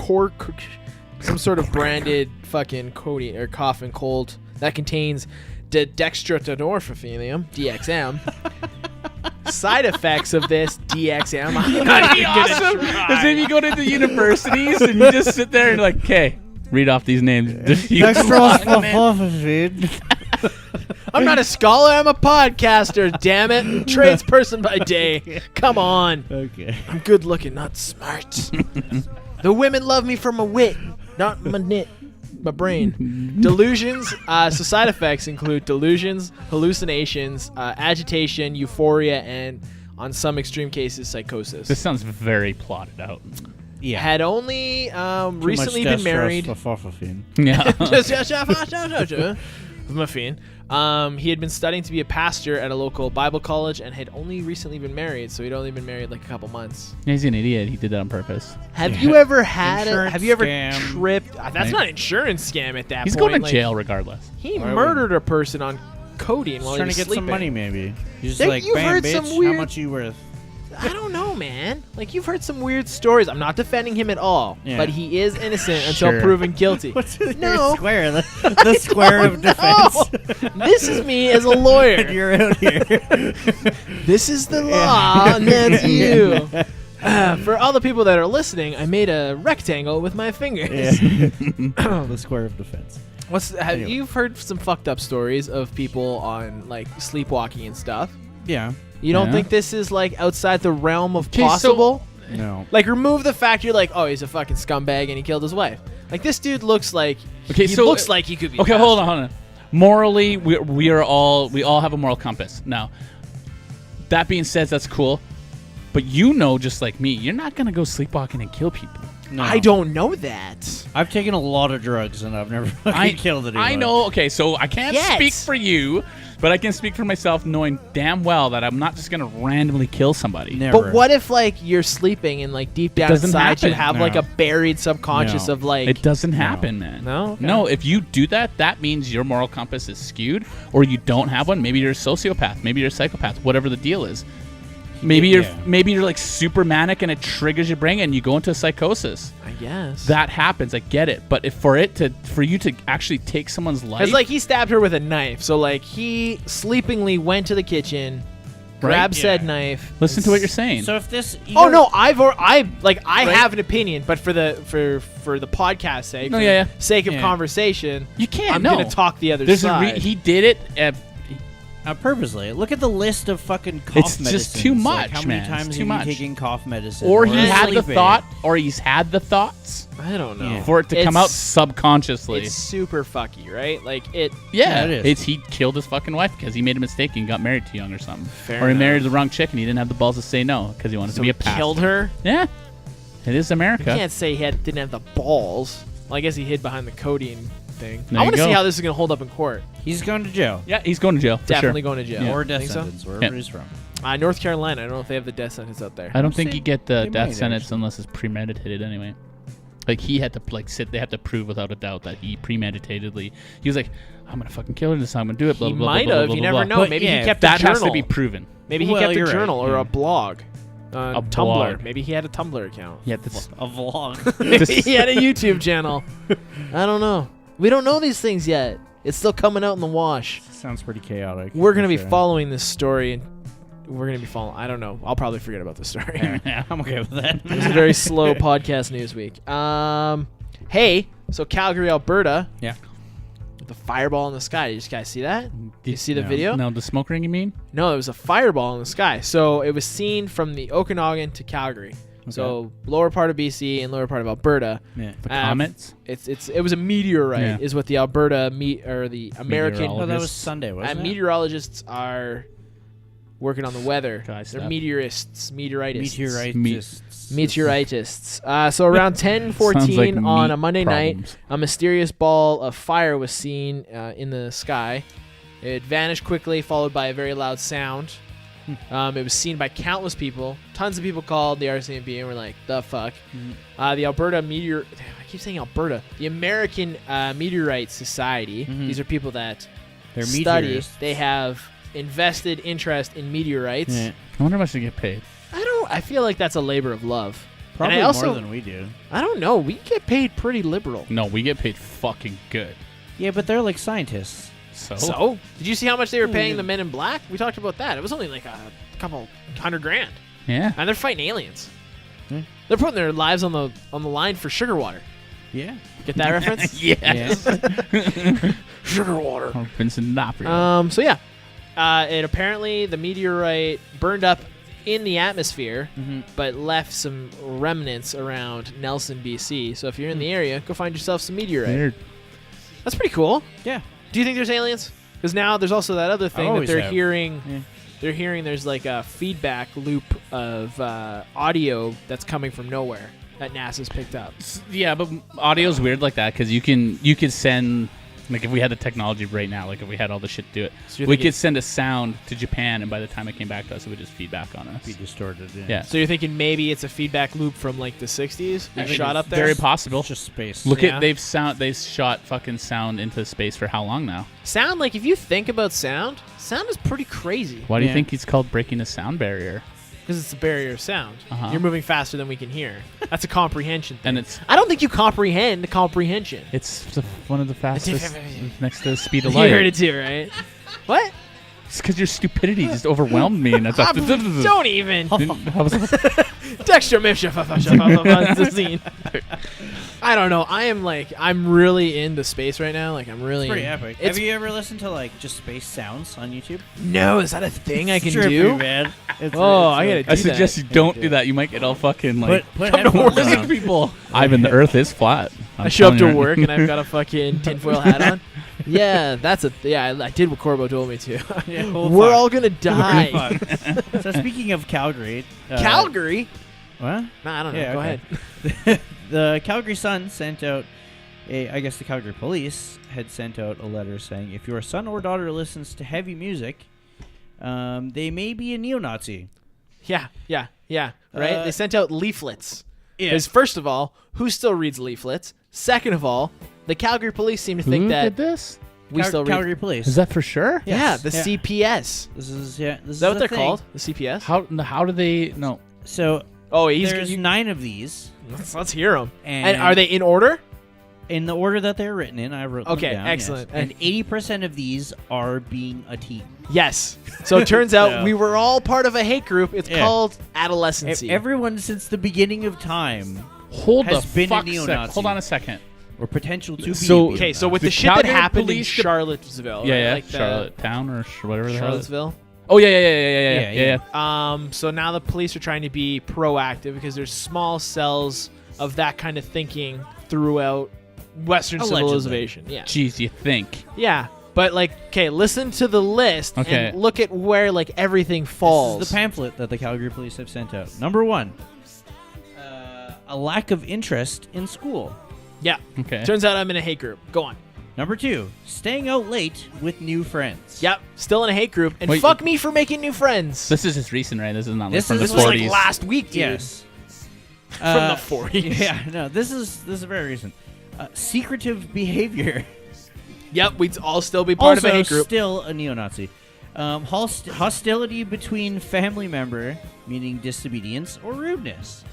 some sort of branded fucking codeine or cough and cold that contains dextromethorphan, DXM. Side effects of this DXM. That'd be awesome. Because if you go to the universities and you just sit there and like, okay, read off these names. I'm not a scholar. I'm a podcaster. Damn it, tradesperson by day. Come on. Okay. I'm good looking, not smart. The women love me for my wit, not my brain. Delusions. So side effects include delusions, hallucinations, agitation, euphoria, and on some extreme cases, psychosis. This sounds very plotted out. Yeah. Had only recently been married. Yeah. Muffin. He had been studying to be a pastor at a local Bible college and had only recently been married, so he'd only been married like a couple months. He's an idiot. He did that on purpose. Have Yeah. you ever had it? Insurance Have you ever scam. tripped? That's Right. not an insurance scam at that He's point. going to Like, jail regardless. He Why murdered a person on codeine while He's he trying was to get sleeping. some money, maybe. He's just There- like, you've bam, heard bitch, some how weird- much you worth? I don't know, man. Like, you've heard some weird stories. I'm not defending him at all, Yeah. but he is innocent until Sure. proven guilty. What's the No. square? The square of defense. This is me as a lawyer. You're out here. This is the law, and that's you. For all the people that are listening, I made a rectangle with my fingers. The square of defense. Anyway. You've heard some fucked up stories of people on like sleepwalking and stuff. Yeah. You don't Yeah. think this is like outside the realm of 'Kay, so- possible? No. Like, remove the fact you're like, oh, he's a fucking scumbag and he killed his wife. Like, this dude looks like Okay, he so- looks like he could be. Okay, a hold pastor. on. Morally, we all have a moral compass. Now, that being said, that's cool. But you know, just like me, you're not gonna go sleepwalking and kill people. No. I don't know that. I've taken a lot of drugs and I've never fucking killed anyone. I know. Okay, so I can't Yet. speak for you, but I can speak for myself, knowing damn well that I'm not just gonna randomly kill somebody. Never. But what if like you're sleeping and like deep down doesn't inside you happen. have like No. a buried subconscious No. of like It doesn't happen, man. No? Okay. No, if you do that, that means your moral compass is skewed, or you don't have one. Maybe you're a sociopath. Maybe you're a psychopath. Whatever the deal is. Maybe you're like super manic and it triggers your brain and you go into a psychosis. I guess. That happens. I get it. But for you to actually take someone's life, It's like he stabbed her with a knife. So like he sleepingly went to the kitchen, grabbed said knife. listen to what you're saying. So if this... Oh no, I Right? have an opinion, but for the podcast sake, No, for yeah, the sake of Yeah. conversation, you can't. I'm no. gonna talk the other There's side. he did it. purposely. Look at the list of fucking cough It's medicines. just too much, Like, how many man. times It's have too you much. taken cough medicine? Or he had the sleeping? thought, or he's had the thoughts I don't know. Yeah. for it to come out It's- subconsciously. It's super fucky, right? Like it. Yeah, it is. It's he killed his fucking wife because he made a mistake and got married too young or something. Fair or he enough. married the wrong chick and he didn't have the balls to say no because he wanted So to be he a pastor. killed her. Yeah, it is You America. can't say he didn't have the balls. Well, I guess he hid behind the codeine thing. There I you want to see go. how this is gonna hold up in court. He's going to jail. Yeah, he's going to jail for Definitely sure. going to jail. Yeah. Or death Think so? sentence, wherever Yeah. he's from. North Carolina. I don't know if they have the death sentence out there. I don't think Say you get the they death might, sentence actually. unless it's premeditated anyway. Like he had to they have to prove without a doubt that he premeditatedly. He was like, I'm gonna fucking kill her this time. I'm gonna do it. Blah, He blah, blah, might blah, have. blah, You blah, never blah. know. But Maybe yeah, he kept That a has journal. to be proven. Maybe he Well, kept a you're right, journal or yeah. a blog. A Tumblr. blog. Maybe he had a Tumblr account. Yeah, this, A vlog. Maybe he had a YouTube channel. I don't know. We don't know these things yet. It's still coming out in the wash. Sounds pretty chaotic. We're gonna be for sure. following this story, and we're gonna be following. I don't know. I'll probably forget about the story. Yeah, I'm okay with that. It was a very slow podcast news week. Hey, so Calgary, Alberta. Yeah. The fireball in the sky. Did you guys see that? Did you see the No. video? No, the smoke ring. You mean? No, it was a fireball in the sky. So it was seen from the Okanagan to Calgary. So lower part of BC and lower part of Alberta. Yeah. The comets. It was a meteorite, Yeah. is what the Alberta or the American Oh, that was Meteorologists. Sunday, wasn't it? meteorologists are working on the weather. Guys, They're that- meteorists. Meteoritists. So around 10:14 Sounds like on meat a Monday night, problems. a mysterious ball of fire was seen in the sky. It vanished quickly, followed by a very loud sound. It was seen by countless people. Tons of people called the RCMP and were like, "The fuck." The Alberta Meteor. I keep saying Alberta. The American Meteorite Society. These are people that They're study. meteorists. They have invested interest in meteorites. Yeah. I wonder how much they get paid. I feel like that's a labor of love. Probably and I also, more than we do. I don't know. We get paid pretty liberal. No, we get paid fucking good. Yeah, but they're like scientists. So, did you see how much they were paying the Men in Black? We talked about that. It was only like a couple $100,000, Yeah. and they're fighting aliens. Hmm. They're putting their lives on the line for sugar water. Yeah. Get that reference? Yes. Sugar water. Oh, Vincent D'Onofrio. So yeah, it apparently the meteorite burned up in the atmosphere, but left some remnants around Nelson, BC. So if you're in the area, go find yourself some meteorite. Weird. That's pretty cool. Yeah. Do you think there's aliens? Because now there's also that other thing that always they're have. hearing. Yeah. They're hearing there's like a feedback loop of audio that's coming from nowhere that NASA's picked up. Yeah, but audio's weird like that because you could send, like, if we had the technology right now, like if we had all the shit to do it, So you're we thinking- could send a sound to Japan, and by the time it came back to us, it would just feedback on us. Be distorted. Yeah. So you're thinking maybe it's a feedback loop from like the 60s? I They think shot it's up there? Very possible. It's just space. Look Yeah. at they've shot fucking sound into space for how long now? Sound, like if you think about sound is pretty crazy. Why do you Yeah. think it's called breaking the sound barrier? Because it's a barrier of sound. Uh-huh. You're moving faster than we can hear. That's a comprehension thing. And it's I don't think you comprehend the comprehension. one of the fastest next to the speed of You light. heard it too, right? What? It's because your stupidity just overwhelmed me, and I thought, Don't even. I was like, Dexter Mifsha. I don't know. I'm really into space right now. Like I'm really It's pretty epic. It's, Have you ever listened to like just space sounds on YouTube? no, is that a thing I can Trippy, do? man. Oh, I gotta I do suggest that. you don't do that. You might get all fucking like Put come to headphones work, on. people. Ivan, the Earth is flat. I'm I show up to telling you. work and I've got a fucking tinfoil hat on. Yeah, I did what Corbo told me to. Yeah, well, We're fuck. all gonna die. So speaking of Calgary, Calgary? what? Nah, I don't know. Yeah, Go okay. ahead. the Calgary Sun sent out I guess the Calgary police had sent out a letter saying if your son or daughter listens to heavy music, they may be a neo-Nazi. Yeah. Right? They sent out leaflets. Yeah. Because first of all, who still reads leaflets? Second of all, the Calgary police seem to think Who that did this? we still read. Calgary police. Is that for sure? Yeah, Yes. the Yeah. CPS. Is that what they're called? The CPS? How do they know? So There's there's 9 of these, let's hear them. and, And are they in order? in the order that they're written in? I wrote them Okay, down, excellent. yes. And 80% of these are being a teen. Yes. So it turns out Yeah. we were all part of a hate group. It's Yeah. called adolescency. Everyone since the beginning of time, Hold Has the been a fuck neo-Nazi. sec. Hold on a second. or potential to be. So- Okay, so with The the shit that Calgary happened in police de- Charlottesville, Yeah, right? yeah. Like the- Charlottetown or whatever the hell. it is. Charlottesville. Oh yeah. So now the police are trying to be proactive because there's small cells of that kind of thinking throughout Western Allegedly. civilization. Yeah. Jeez, you think? Yeah. But okay, listen to the list Okay. and look at where everything falls. This is the pamphlet that the Calgary police have sent out. Number 1, a lack of interest in school. Yeah. Okay. Turns out I'm in a hate group. Go on. Number 2, staying out late with new friends. Yep. Still in a hate group. And Wait, fuck me for making new friends. This is just recent, right? This is not This from the is- This was 40s. like last week, dude. Yes. From the 40s. Yeah, no, this is very recent. Secretive behavior. Yep. We'd all still be part Also, of a hate group. still a neo-Nazi. Hostility between family member, meaning disobedience or rudeness.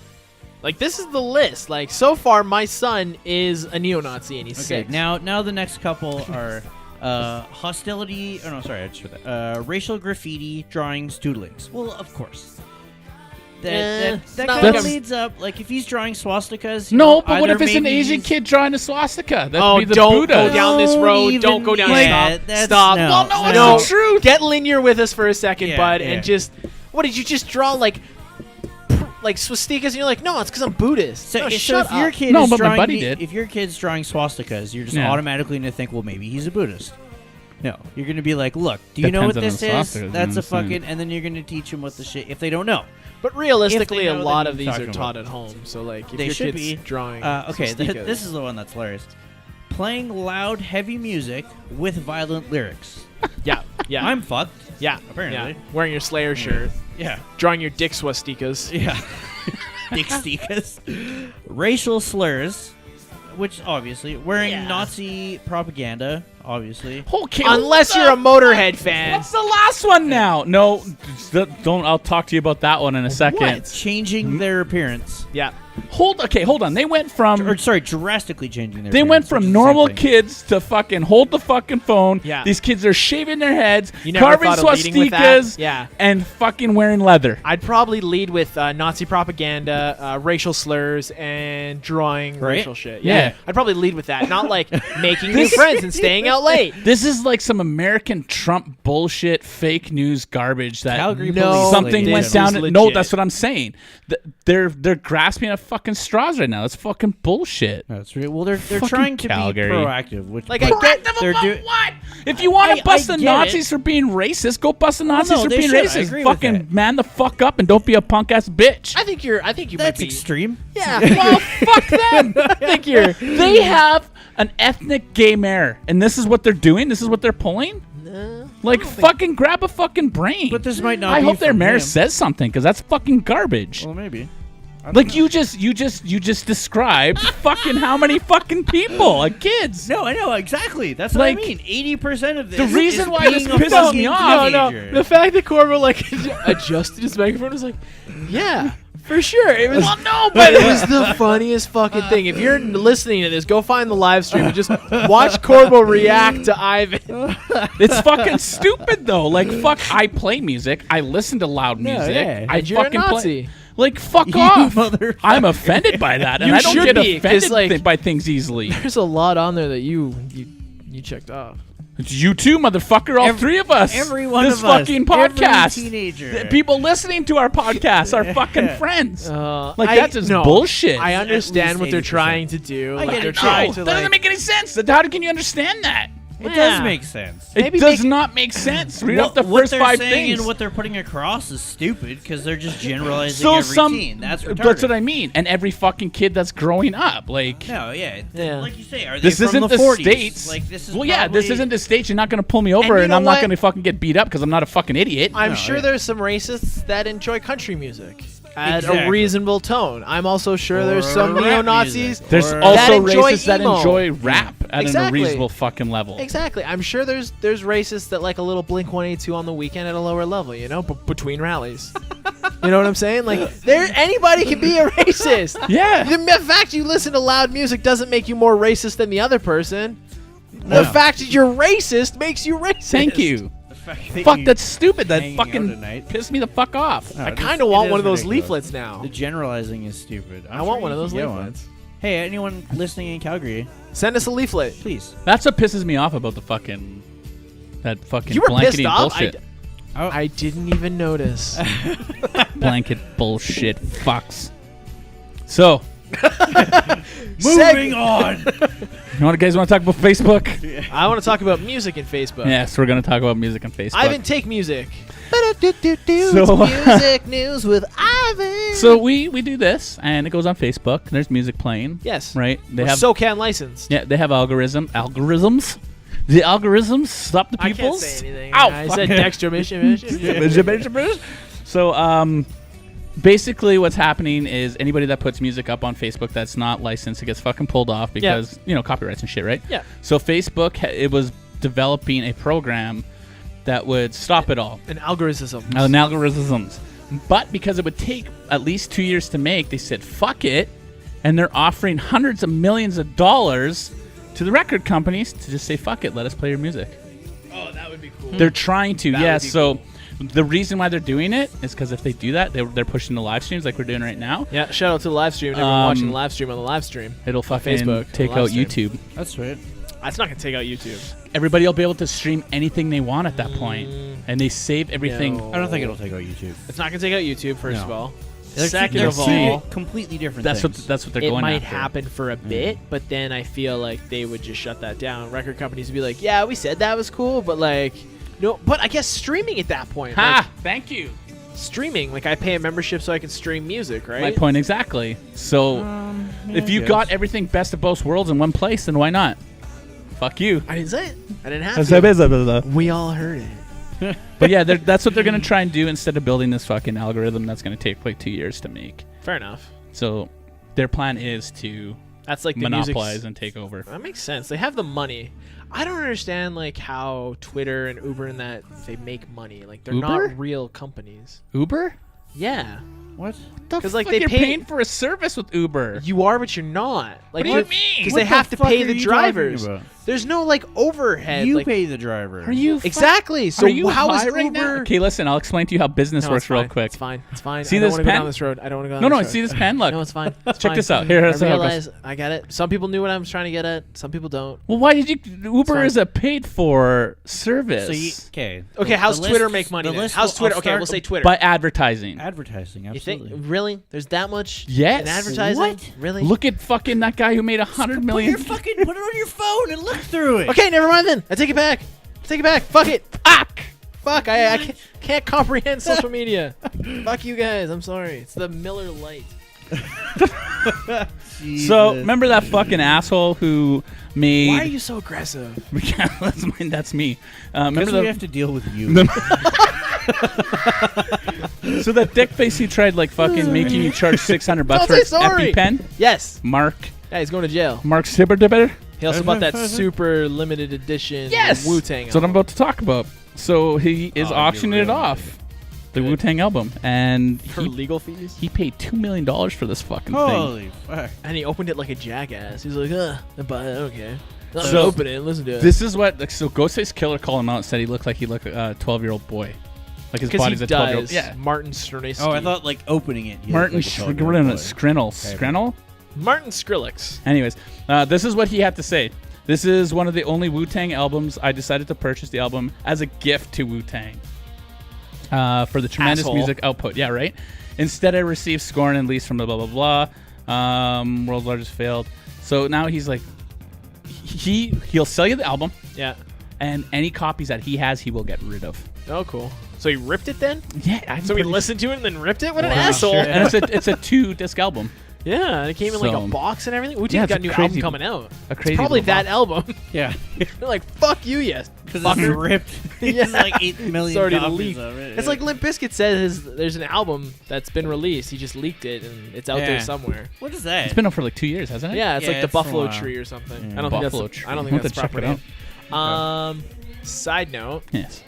This is the list. So far, my son is a neo-Nazi and he's Okay, 6. now the next couple are hostility. Oh no, sorry, I just read that. Racial graffiti, drawings, doodlings. Well, of course. That not kind like of I'm- leads up. If he's drawing swastikas. No, but what either if it's an maybe Asian he's- kid drawing a swastika? That'd Oh, be the don't Buddha. go down this road. even- Don't go down. yeah, Stop. that's- Stop. no, Well, no, it's No. the truth. Get linear with us for a second, Yeah, bud, yeah. and just what did you just draw swastikas? And you're like, no, it's because I'm Buddhist. So, no, so shut if your up. kid No, is but my drawing buddy did. if your kid's drawing swastikas, you're just Yeah. automatically going to think, well, maybe he's a Buddhist. No, you're going to be like, look, do you know what Depends this on the is? swastika, That's a you know what I'm fucking, and then you're going to teach them what the shit if they don't know. But realistically, If a they know, lot then of you're these are talking taught about at home. So if They your should kid's be. drawing, Okay, swastikas- this is the one that's hilarious. Playing loud, heavy music with violent lyrics. yeah. I'm fucked. yeah, apparently. yeah. Wearing your Slayer shirt, Yeah. drawing your dick swastikas. Yeah. Dick stikas. Racial slurs, which obviously wearing Yeah. Nazi propaganda, obviously. Okay, Unless what you're a the Motorhead fuck? fan. What's the last one now? No, don't. I'll talk to you about that one in a second. What? Changing their appearance. Yeah. Hold on. They went from Or sorry, drastically changing their They appearance. went which from is the normal same thing. kids to fucking hold the fucking phone. Yeah. These kids are shaving their heads, You never carving thought of leading with that? swastikas, Yeah. and fucking wearing leather. I'd probably lead with Nazi propaganda, racial slurs, and drawing Right? racial shit. Yeah. I'd probably lead with that, not making new friends and staying out late. This is like some American Trump bullshit, fake news garbage that Calgary No, police something lady went this did it. down. is No, legit. that's what I'm saying. They're grasping at fucking straws right now. That's fucking bullshit. That's real. Well, they're Fucking trying to Calgary. be proactive, which Like, but I get- Proactive they're about do- what? If you want I- to bust I the get Nazis it. for being racist, go bust the Nazis no, for they being should. I racist. agree with Fucking that. man the fuck up and don't be a punk ass bitch. I think you might that's be. extreme. Yeah. Well, fuck them. I think you're. They have an ethnic gay mayor, and this is what they're doing. This is what they're pulling. Like, fucking grab a fucking brain. But this might not. I be hope their from mayor him. says something, because that's fucking garbage. Well, maybe. Like you just described fucking how many fucking people, like kids. No, I know exactly. That's what Like, I mean. 80% of this. the reason is why this being a pisses fucking me off- teenager. The fact that Corvo adjusted his microphone was like, yeah, for sure. It was. Well, no, But it was the funniest fucking thing. If you're listening to this, go find the live stream and just watch Corvo react to Ivan. It's fucking stupid though. Like fuck, I play music. I listen to loud music. yeah. I And you're a fucking Nazi. play. Like fuck You off. motherfucker. I'm offended by that, and You I don't should get be, 'cause, offended like- by things easily. There's a lot on there that you checked off. It's you too, motherfucker. All three of us. Every one this of us. fucking Every podcast. teenager. The people listening to our podcast are fucking friends. Like that's just bullshit. I understand least what they're 80%. trying to do. I Like get they're it. trying No, to that doesn't like. make any sense. How can you understand that? It does make sense. It does not make sense. Read off the first what 5 they're saying things. and what they're putting across is stupid because they're just generalizing every teen. That's retarded. That's what I mean. And every fucking kid that's growing up, like. No, yeah. Like you say, are they this from isn't the 40s? States. Like this is this isn't the States. You're not going to pull me over, and I'm not going to fucking get beat up because I'm not a fucking idiot. I'm sure there's some racists that enjoy country music at a reasonable tone. I'm also sure there's some neo-Nazis. There's also racists that emo. enjoy rap at a reasonable fucking level. Exactly. I'm sure there's racists that like a little Blink-182 on the weekend at a lower level, you know, between rallies. You know what I'm saying? Like, anybody can be a racist. Yeah. The fact you listen to loud music doesn't make you more racist than the other person. No. The fact that you're racist makes you racist. Thank you. Fuck, that's stupid. That fucking pissed me the fuck off. No, I kind of want one of those leaflets now. The generalizing is stupid. I want one of those leaflets. Hey, anyone listening in Calgary, send us a leaflet, please. That's what pisses me off about the fucking you were blankety pissed off? bullshit. I didn't even notice. Blanket bullshit fucks. So, moving on. You guys want to talk about Facebook? Yeah. I want to talk about music and Facebook. Yes, we're going to talk about music and Facebook. Ivan, take music. So, music news with Ivan. So we do this, and it goes on Facebook. And there's music playing. Yes. Right? They have SoCan licensed. Yeah, they have algorithms. The algorithms stop the people. I can't say anything. Ow! I said Dexter Mission. So, basically what's happening is anybody that puts music up on Facebook that's not licensed, it gets fucking pulled off because, copyrights and shit, right? Yeah. So Facebook, it was developing a program that would stop it all. An algorithm. But because it would take at least 2 years to make, they said, fuck it. And they're offering hundreds of millions of dollars to the record companies to just say, fuck it, let us play your music. Oh, that would be cool. They're trying to, so the reason why they're doing it is because if they do that, they're pushing the live streams like we're doing right now. Yeah, shout out to the live stream. Everyone watching the live stream on the live stream. It'll fucking Facebook, take out YouTube. That's right. That's not going to take out YouTube. Everybody will be able to stream anything they want at that point. And they save everything. No. I don't think it'll take out YouTube. It's not going to take out YouTube, first of all. Second of all, completely different things. That's what they're going after. It might happen for a bit, but then I feel like they would just shut that down. Record companies would be like, yeah, we said that was cool, but like, no. But I guess streaming at that point. Ha! Like, thank you. Streaming, like I pay a membership so I can stream music, right? My point exactly. So if you got everything best of both worlds in one place, then why not? Fuck you. I didn't say it. I didn't have to. We all heard it. But yeah, that's what they're going to try and do instead of building this fucking algorithm that's going to take like 2 years to make. Fair enough. So their plan is to monopolize and take over. That makes sense. They have the money. I don't understand like how Twitter and Uber and that they make money. Like they're not real companies. Uber? Yeah. What? Because like you're paying for a service with Uber. You are, but you're not. Like, what do you mean? Because they have to pay the drivers. There's no like overhead. You pay the driver. Are you exactly? So how is Uber? Right now? Okay, listen. I'll explain to you how business works real quick. It's fine. It's fine. See I this don't pen? Go down this road. I don't want to go down this road. See this pen? Look. No, it's fine. Check this out. Here, I realize. I get it. Some people knew what I was trying to get at. Some people don't. Well, why did you? Uber is a paid for service. Okay. How's Twitter make money? How's Twitter? Okay, we'll say Twitter. By advertising. Advertising, You absolutely. think really? There's that much? Yes. In advertising? What? Really? Look at fucking that guy who made 100 million. Put it on your phone and look through it. Okay, never mind then. I take it back. Fuck it. Fuck. I can't comprehend social media. Fuck you guys. I'm sorry. It's the Miller Lite. So remember that fucking asshole who made? Why are you so aggressive? That's me. Because we have to deal with you. So that dick face he tried like fucking making you charge $600 for his EpiPen. Yes. Mark. Yeah, he's going to jail. Mark Sibberdebetter. He also bought that super limited edition Wu-Tang. That's what I'm about to talk about. So he is auctioning it off. The Wu-Tang album, and for legal fees, he paid $2 million for this fucking thing. Holy fuck! And he opened it like a jackass. He's like, but okay, so open it and listen to it. This is what. So Ghostface Killer called him out and said he looked like a 12-year-old boy, like his body's a 12-year-old. Yeah, Martin Skrillex. Oh, I thought like opening it. Martin Skrinnel. Martin Skrillex. Anyways, this is what he had to say. This is one of the only Wu-Tang albums. I decided to purchase the album as a gift to Wu-Tang. For the tremendous music output. Yeah, right? Instead, I received scorn and lease from the blah, blah, blah. World's largest failed. So now he's like, he'll sell you the album. Yeah. and any copies that he has, he will get rid of. Oh, cool. So he ripped it then? Yeah. So he listened to it and then ripped it? What an Wow. asshole. Sure. And it's a 2-disc album. Yeah, and it came in like a So- box and everything. Wu-Tang's Yeah, it's got a a new crazy- album coming out. A crazy It's probably little that box. album. Yeah. They're like, fuck you, yes. Because it's fucker. ripped. Yeah. It's like 8 million It's already copies leaked. of it. It's like Limp Bizkit says there's an album that's been released. He just leaked it and it's out there Yeah. somewhere. What is that? It's been up for like 2 years, hasn't it? Yeah, it's Yeah, like the it's a Buffalo while. Tree or something. Yeah. I don't think Buffalo that's. Tree. I don't We'll think have that's to check proper it name. Side note, Yes.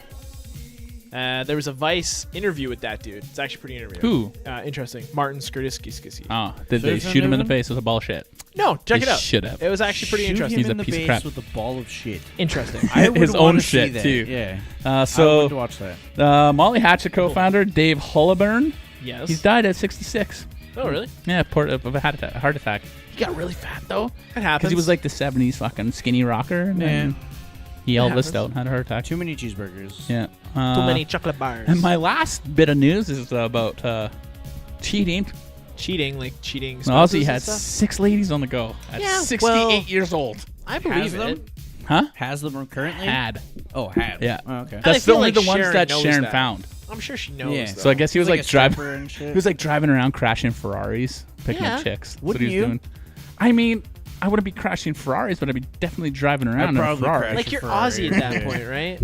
there was a Vice interview with that dude. It's actually pretty interesting. Who? Interesting. Martin Skrdisky. Oh, did they There's shoot him in the another face with a ball of shit? No, check They it out. should have. It was actually pretty Shoot interesting. him He's in a the piece of face crap. with a ball of shit. Interesting. I would His wanna own see shit, that. too. Yeah. I So would watch that. Molly Hatchet co-founder Dave Holliburn, Yes. he's died at 66. Oh, really? Yeah, of a heart attack. He got really fat though, It happens. because he was like the 70s fucking skinny rocker, and then he Elvised happens. out and had a heart attack. Too many cheeseburgers. Yeah. too many chocolate bars. And my last bit of news is about cheating. cheating, like cheating. Ozzy spouses had and stuff? 6 ladies on the go at Yeah, 68 well- years old. I believe them? it. Huh? Has them currently? Had. Oh, had. Yeah. Oh, okay. I That's feel only like the ones Sharon that knows Sharon that. found. I'm sure she knows. Yeah. Though. So I guess he was It's like a driving. stripper and shit. He was like driving around crashing Ferraris, picking Yeah. up chicks. That's Wouldn't what he you? was doing. I mean, I wouldn't be crashing Ferraris, but I'd be definitely driving around in a probably Ferrari. crash. like you're Ferrari. Aussie at that point, right?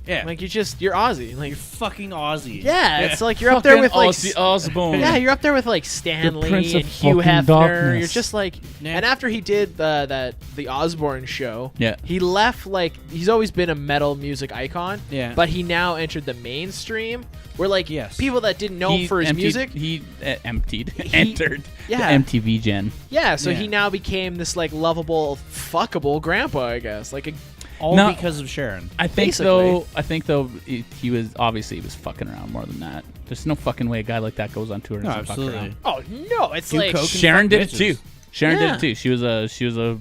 Yeah. Like you're Aussie. Like you're fucking Aussie. yeah, it's like you're up there with like Ozzy Osbourne. yeah, you're up there with like Stan Prince Lee of and Hugh fucking Hefner. darkness. You're just like, Yeah. and after he did the Osbourne show, Yeah. he left like he's always been a metal music icon. Yeah. but he now entered the mainstream where like Yes. people that didn't know him for his emptied- music. He entered Yeah. the MTV gen. Yeah, so Yeah. he now became this like lovable, fuckable grandpa, I guess. Like a All No. because of Sharon. I think Basically. though he was fucking around more than that. There's no fucking way a guy like that goes on tour and No, doesn't fuck absolutely. around. oh no, it's Do like coke and Sharon fuck did it bitches. too. Sharon did Yeah. it too. She was a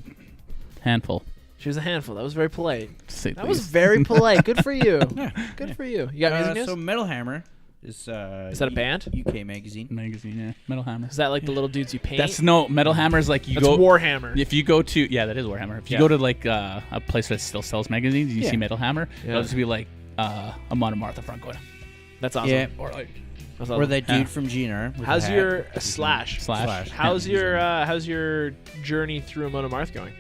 handful. she was a handful. That was very polite. To say the That was least. very polite. Good for you. Yeah. Good for you. You got music news? So Metal Hammer is that a band? UK magazine. magazine. Yeah, Metal Hammer. Is that like the little dudes you paint? That's no Metal Hammer's like you That's go. Warhammer. If you go to that is Warhammer. If you Yeah. go to like a place that still sells magazines, you Yeah. see Metal Hammer. Yeah. It'll just be like a Modern Martha front going. That's awesome. Yeah. Or like That's Or awesome. that dude Yeah. from GNR. with How's the hat. your slash? slash. How's your journey through a Monomarth going?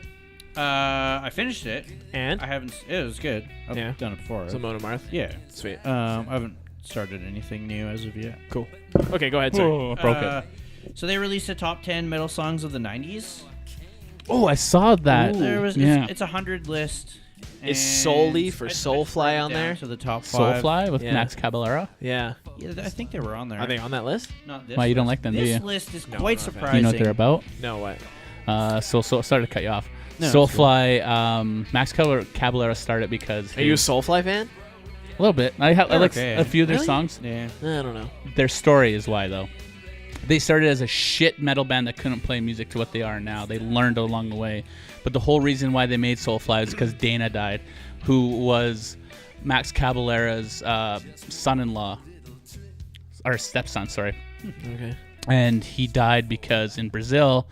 I finished it. And I haven't. It was good. I've Yeah. done it before. so Monomarth. Yeah. Sweet. I haven't started anything new as of yet. Cool. Okay, go ahead, sir. Oh, broke it. So they released a top 10 metal songs of the 90s. Oh, I saw that. There was yeah. it's a 100 list. Is and Solely for I Soulfly broke it on down there? To the top 5. Soulfly with Yeah. Max Caballera. Yeah. Yeah, I think they were on there. Are they on that list? Not this Why, you don't list. like them, do This you? list is No, quite not a fan. surprising. You know what they're about? No, what? So sorry to cut you off. No, it's Soulfly, Max Caballera started because Are you a Soulfly fan? a little bit. I They're like okay. a few of their Really? songs. Yeah. I don't know. Their story is why though. They started as a shit metal band that couldn't play music to what they are now. They learned along the way, but the whole reason why they made Soulfly is because Dana died, who was Max Caballera's son-in-law or stepson. Sorry. Okay. And he died because in Brazil,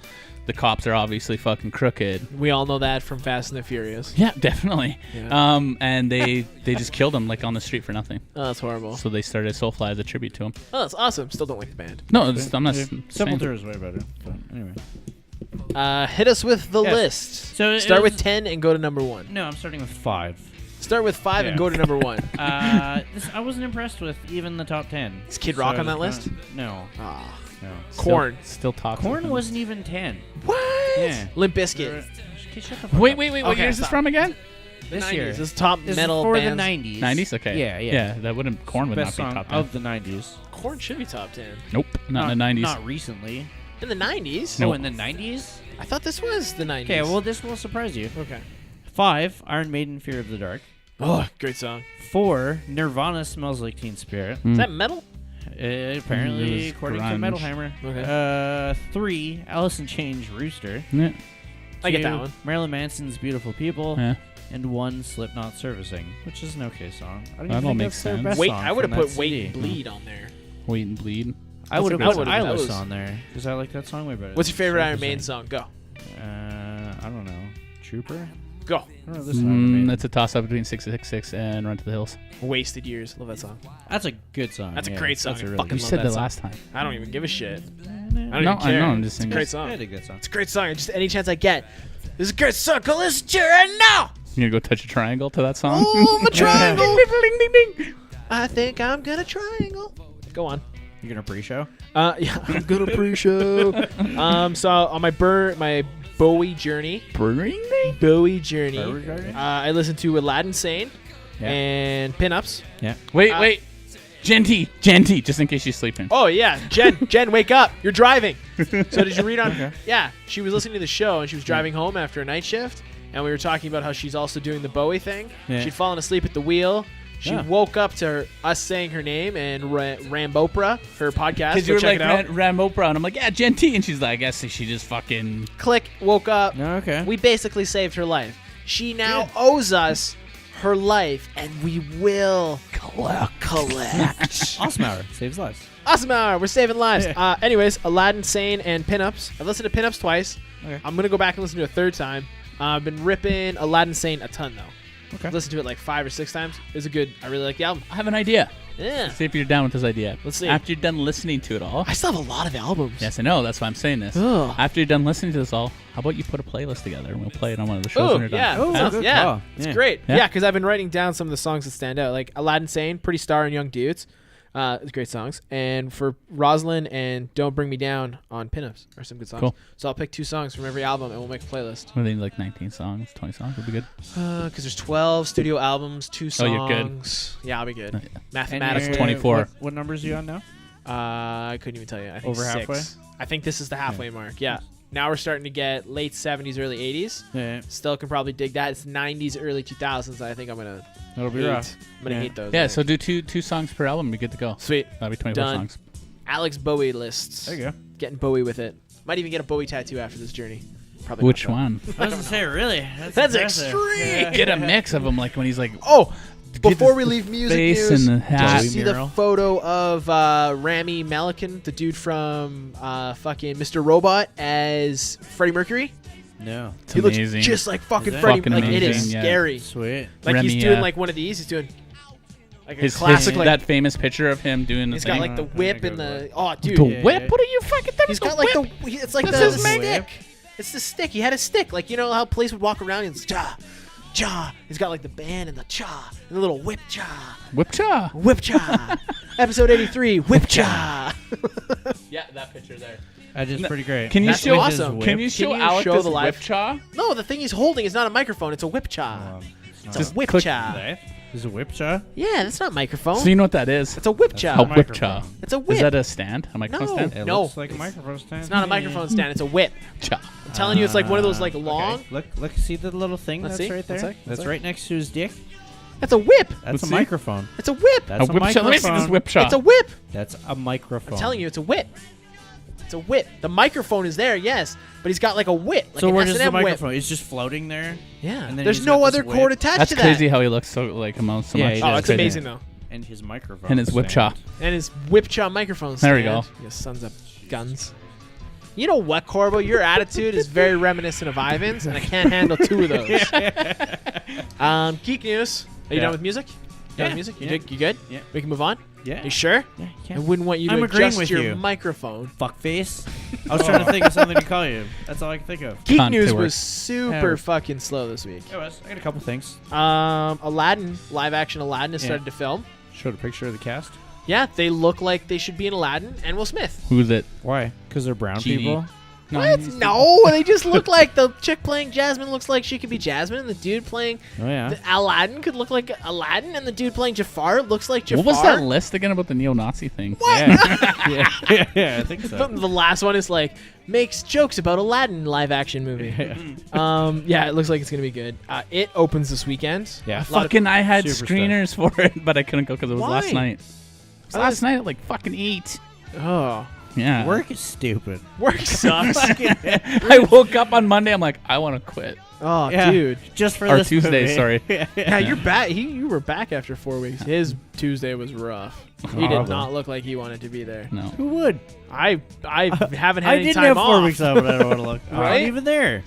the cops are obviously fucking crooked. We all know that from Fast and the Furious. Yeah, definitely. Yeah. And they just killed him like on the street for nothing. Oh, that's horrible. So they started Soulfly as a tribute to him. Oh, that's awesome. Still don't like the band. No, I'm not. Yeah. saying- Sepultura is way better. But anyway. Hit us with the Yes. list. So it Start was- with 10 and go to number 1. No, I'm starting with 5. Start with 5 and Yeah. go to number 1. I wasn't impressed with even the top 10. Is Kid Rock on that list? No. Ah. No. Korn. Still toxic. Korn wasn't even 10. What? Yeah. Limp Bizkit. Shut the fuck Wait. up. What Okay, year is this stop. from again? This 90s. year. This is top This metal is for bands. the 90s. 90s. Okay. Yeah, yeah. Yeah, that wouldn't. Korn would Best not be song top 10. of the 90s. Korn should be top 10. Nope, not in the 90s. Not recently. In the 90s? No. No, in the 90s? I thought this was the 90s. Okay, well, this will surprise you. Okay. 5, Iron Maiden, Fear of the Dark. Oh, great song. 4, Nirvana, Smells Like Teen Spirit. Mm. Is that metal? Apparently, It was according to grunge. Metal Hammer. Okay. 3, Alice in Chains, Rooster. Yeah. I get that 2, one. Marilyn Manson's Beautiful People. Yeah. And 1, Slipknot, Servicing, which is an okay song. I don't That even all think makes that's their sense. best Wait, song I would have from put that Wait CD. and Bleed on there. Wait and Bleed. I would have That's a put good song. That Eyeless was- on there because I like that song way better. What's your favorite than Iron Maiden Surfacing. song? Go. I don't know. Trooper? Go. Oh, this song It's a toss-up between 666 and Run to the Hills. Wasted Years. Love that song. That's a good song. That's a great song. That's a I really fucking You love said that that song. last time. I don't even give a shit. I don't No, even care. I know. I'm just It's a saying. great song. That's a good song. It's a great song. Just any chance I get. This is a great song. Go listen to it right now. You gonna go touch a triangle to that song? Oh, my triangle. Ding, ding, ding. I think I'm gonna triangle. Go on. You're gonna pre-show? Yeah, I'm gonna pre-show. So on my Bowie journey, I listened to Aladdin Sane Yeah. and Pinups. Yeah. Wait. Genty, just in case she's sleeping. Oh yeah, Jen, wake up! You're driving. So did you read on? Okay. Yeah, she was listening to the show and she was driving home after a night shift, and we were talking about how she's also doing the Bowie thing. Yeah. She'd fallen asleep at the wheel. She woke up to us saying her name and Rambopra, her podcast. Because you were check like it out. Ram Oprah, and I'm like, yeah, Genty, and she's like, I guess she just fucking. Click, woke up. Okay. We basically saved her life. She now owes us her life, and we will collect. Awesome Hour saves lives. Awesome hour. We're saving lives. Yeah. Anyways, Aladdin Sane and Pinups. I've listened to Pinups twice. Okay. I'm gonna go back and listen to it a third time. I've been ripping Aladdin Sane a ton though. Okay. I've listened to it like 5 or 6 times. It's a good. I really like the album. I have an idea. Yeah. See if you're down with this idea. Let's see. After you're done listening to it all. I still have a lot of albums. Yes, I know. That's why I'm saying this. Ugh. After you're done listening to this all, how about you put a playlist together and we'll play it on one of the shows when Oh you're done? yeah, Oh, sounds- good yeah, call. it's Yeah. great. Yeah. Yeah, because I've been writing down some of the songs that stand out, like Aladdin Sane, Pretty Star, and Young Dudes. It's great songs. And for Rosalind and Don't Bring Me Down on Pinups are some good songs. Cool. So I'll pick 2 songs from every album and we'll make a playlist. I think like 19 songs, 20 songs would be good. Because there's 12 studio albums, 2 songs. Oh, you're good. Yeah, I'll be good. Oh, yeah. Mathematically. And 24. What numbers are you on now? I couldn't even tell you. I think Over 6. halfway? I think this is the halfway mark. Yeah. Now we're starting to get late 70s, early 80s. Yeah. Still can probably dig that. It's 90s, early 2000s. I think I'm going to That'll be hate. rough. I'm going to Yeah. hate those. I Yeah, think. so do two songs per album. Be good to go. Sweet. That'll be 24 Done. songs. Alex Bowie lists. There you go. Getting Bowie with it. Might even get a Bowie tattoo after this journey. Probably Which not, though. one? I was gonna say, really? That's impressive. extreme. Yeah. Get a mix of them, like when he's like, Oh, before his- we the leave music face news, and the hat. did Bowie you see mural. the photo of Rami Malek, the dude from fucking Mr. Robot, as Freddie Mercury? No. It's He amazing. looks just like fucking Is it? Freddie. Fucking Like it is amazing, yeah. scary. Sweet. Like Remy, he's doing like one of these. He's doing like a his classic. Like that famous picture of him doing the he's thing. got like the whip and the dude. the Yeah, whip? yeah. What are you fucking thinking? He's got like it's like That's the his main- stick. It's the stick. He had a stick. Like you know how police would walk around and it's cha. He's got like the band and the cha and the little whip cha. whip cha. Whip cha. Episode 83. Whip cha. Yeah, that picture there. That is pretty great. Can you That's show awesome. Can you show Can you Alex show this the live- whip cha? No, the thing he's holding is not a microphone. It's a whip cha. It's Just a whip click cha. Is it whip cha? Yeah, that's not a microphone. So you know what that is? It's a whip A cha. Microphone. whip cha. It's a whip. Is that a stand? A microphone No. stand? It No. looks like a microphone stand. It's not a microphone stand. It's a whip. Cha. I'm telling you, it's like one of those like long. Okay. Look, see the little thing Let's that's see. right there? Let's see. That's Let's right next to his dick. That's a whip. That's Let's a see. microphone. It's a whip. That's A whip cha. Let me see this whip cha. It's a whip. That's a microphone. I'm telling you, it's a whip. It's a whip. The microphone is there, yes, but he's got like a whip. Like So an where does the S&M whip. microphone? It's just floating there, Yeah. And then There's he's no got this other whip. cord attached That's to crazy that. how he looks so like him so Yeah, much. he Oh, does. it's Crazy. amazing though. and his microphone. And his whip cha. stand. And his whip cha microphone There we stand. go. You sons of guns. You know what, Corbo? Your attitude is very reminiscent of Ivan's, and I can't handle 2 of those. Geek news. Are you Yeah. done with music? Done with Yeah. music? Yeah. You good? Yeah. We can move on? Yeah. You sure? Yeah, you I can. wouldn't want you to I'm agreeing adjust with your you. microphone. Fuckface. I was trying to think of something to call you. That's all I can think of. Geek Cunt news to work. was super Yeah. fucking slow this week. It was. I got a couple things. Aladdin, live action Aladdin has Yeah. started to film. Showed a picture of the cast. Yeah, they look like they should be in Aladdin and Will Smith. Who's it? Why? Because they're brown Genie. people. What? he's- No, they just look like the chick playing Jasmine looks like she could be Jasmine, and the dude playing Oh yeah. Aladdin could look like Aladdin, and the dude playing Jafar looks like Jafar. What was that list again about the neo-Nazi thing? Yeah. yeah, I think so. The last one is like makes jokes about Aladdin live action movie. Yeah, it looks like it's gonna be good. It opens this weekend. Yeah. A lot of- Fucking, I had Superstar. screeners for it, but I couldn't go because it was Why? last night. It was I last was- night at like fucking 8. Oh, Yeah. Work is stupid. work sucks. I woke up on Monday. I'm like, I want to quit. Oh, Yeah. dude. Just for Or this Tuesday, movie. sorry. Yeah, you're back. You were back after 4 weeks. His Tuesday was rough. He did Horrible. not look like he wanted to be there. No. Who would? I haven't had I any didn't time have 4 off. weeks off, but I don't want to look. I Right? wasn't even there.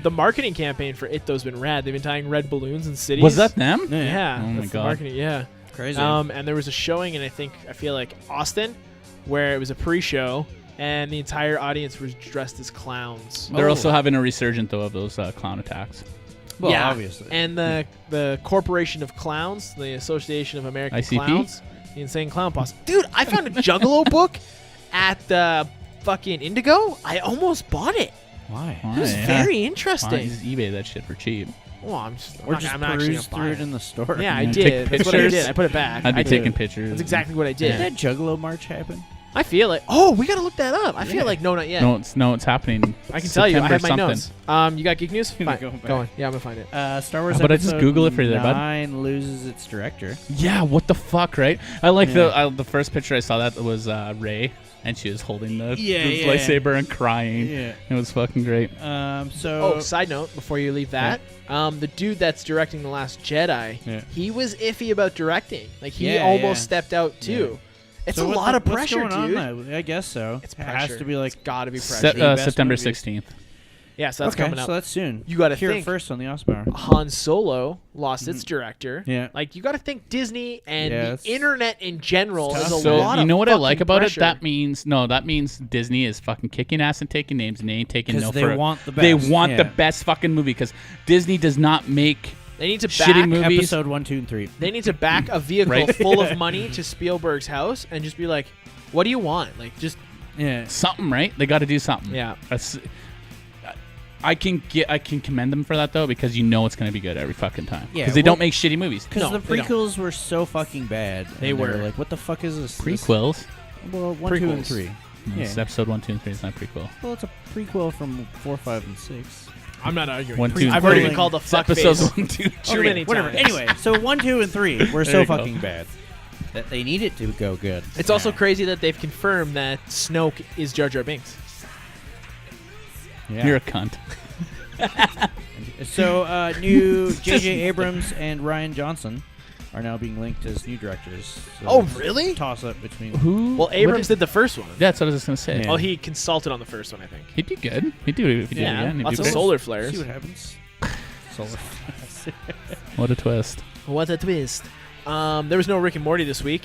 The marketing campaign for It Though's been rad. They've been tying red balloons in cities. Was that them? Yeah. Oh my that's the God. marketing, yeah. Crazy. And there was a showing in, I feel like Austin, where it was a pre-show, and the entire audience was dressed as clowns. They're also having a resurgent though of those clown attacks. well, yeah, obviously. And the Corporation of Clowns, the Association of American ICP? Clowns, the Insane Clown Posse. Dude, I found a Juggalo book at the fucking Indigo. I almost bought it. Why? It was very interesting. Just eBay that shit for cheap. Well, Or just I'm not actually peruse gonna through buy it in the store. Yeah, I You did. take That's what I pictures? did. I put it back. I'd be I did. taking pictures. That's exactly what I did. Did that Juggalo March happen? I feel it. Oh, we gotta look that up. I feel like not yet. No, it's happening. I can tell you. I have my September notes. You got geek news? Gonna Fine. go back. Go on. Yeah, I'm gonna find it. Star Wars How about I just Episode Google it for you there, bud? 9 loses its director. Yeah, what the fuck, right? I like Yeah. the first picture I saw that was Rey, and she was holding the Yeah. lightsaber and crying. Yeah. It was fucking great. So. Side note, before you leave that, the dude that's directing The Last Jedi, Yeah. he was iffy about directing. Like, he Yeah, almost yeah. stepped out, too. It's So a what lot the- of pressure, what's going dude. on there? I guess so. It's It pressure. has to be like. It's gotta be pressure. the best September movies. 16th. Yeah, so that's okay, coming up. so that's soon. You gotta hear think. it first on the Awesome Hour. Han Solo lost its director. Yeah. Like, you got to think Disney and Yeah, the it's internet in general tough. is a So lot you of know what I like fucking about pressure. it? That means Disney is fucking kicking ass and taking names, and they ain't taking 'Cause no they for it. want the They best, want yeah. the best fucking movie because Disney does not make They need to shitty back movies. Episode 1, 2, and 3. They need to back a vehicle Right. full of money to Spielberg's house and just be like, "What do you want?" Like, just Yeah. something, right? They got to do something. yeah. I can commend them for that though because you know it's going to be good every fucking time. Yeah, Because they well- don't make shitty movies. Because No, the they don't. prequels were so fucking bad. They and were. like, what the fuck is this? Prequels. Well, 1, 2, and Prequels. 3. It's Yeah. episode 1, 2, and 3. It's not prequel. Well, it's a prequel from 4, 5, and 6. I'm not arguing. 1, 2, I've already three. been called a It's fuck episodes face 1, 2, too 3. many Whatever. times. Anyway, so 1, 2, and 3 were There so you go. fucking bad that they need it to go good. It's also crazy that they've confirmed that Snoke is Jar Jar Binks. Yeah. You're a cunt. So, new J.J. Abrams and Ryan Johnson are now being linked as new directors. So Oh, it's a really? Toss-up between... Who? Well, what Abrams did- did the first one. That's what I was just going to say. Yeah. Oh, he consulted on the first one, I think. He'd be good. He'd do it if he did it Yeah, again. He'd lots be of great. solar See flares. what happens. Solar. What a twist. What a twist. There was no Rick and Morty this week.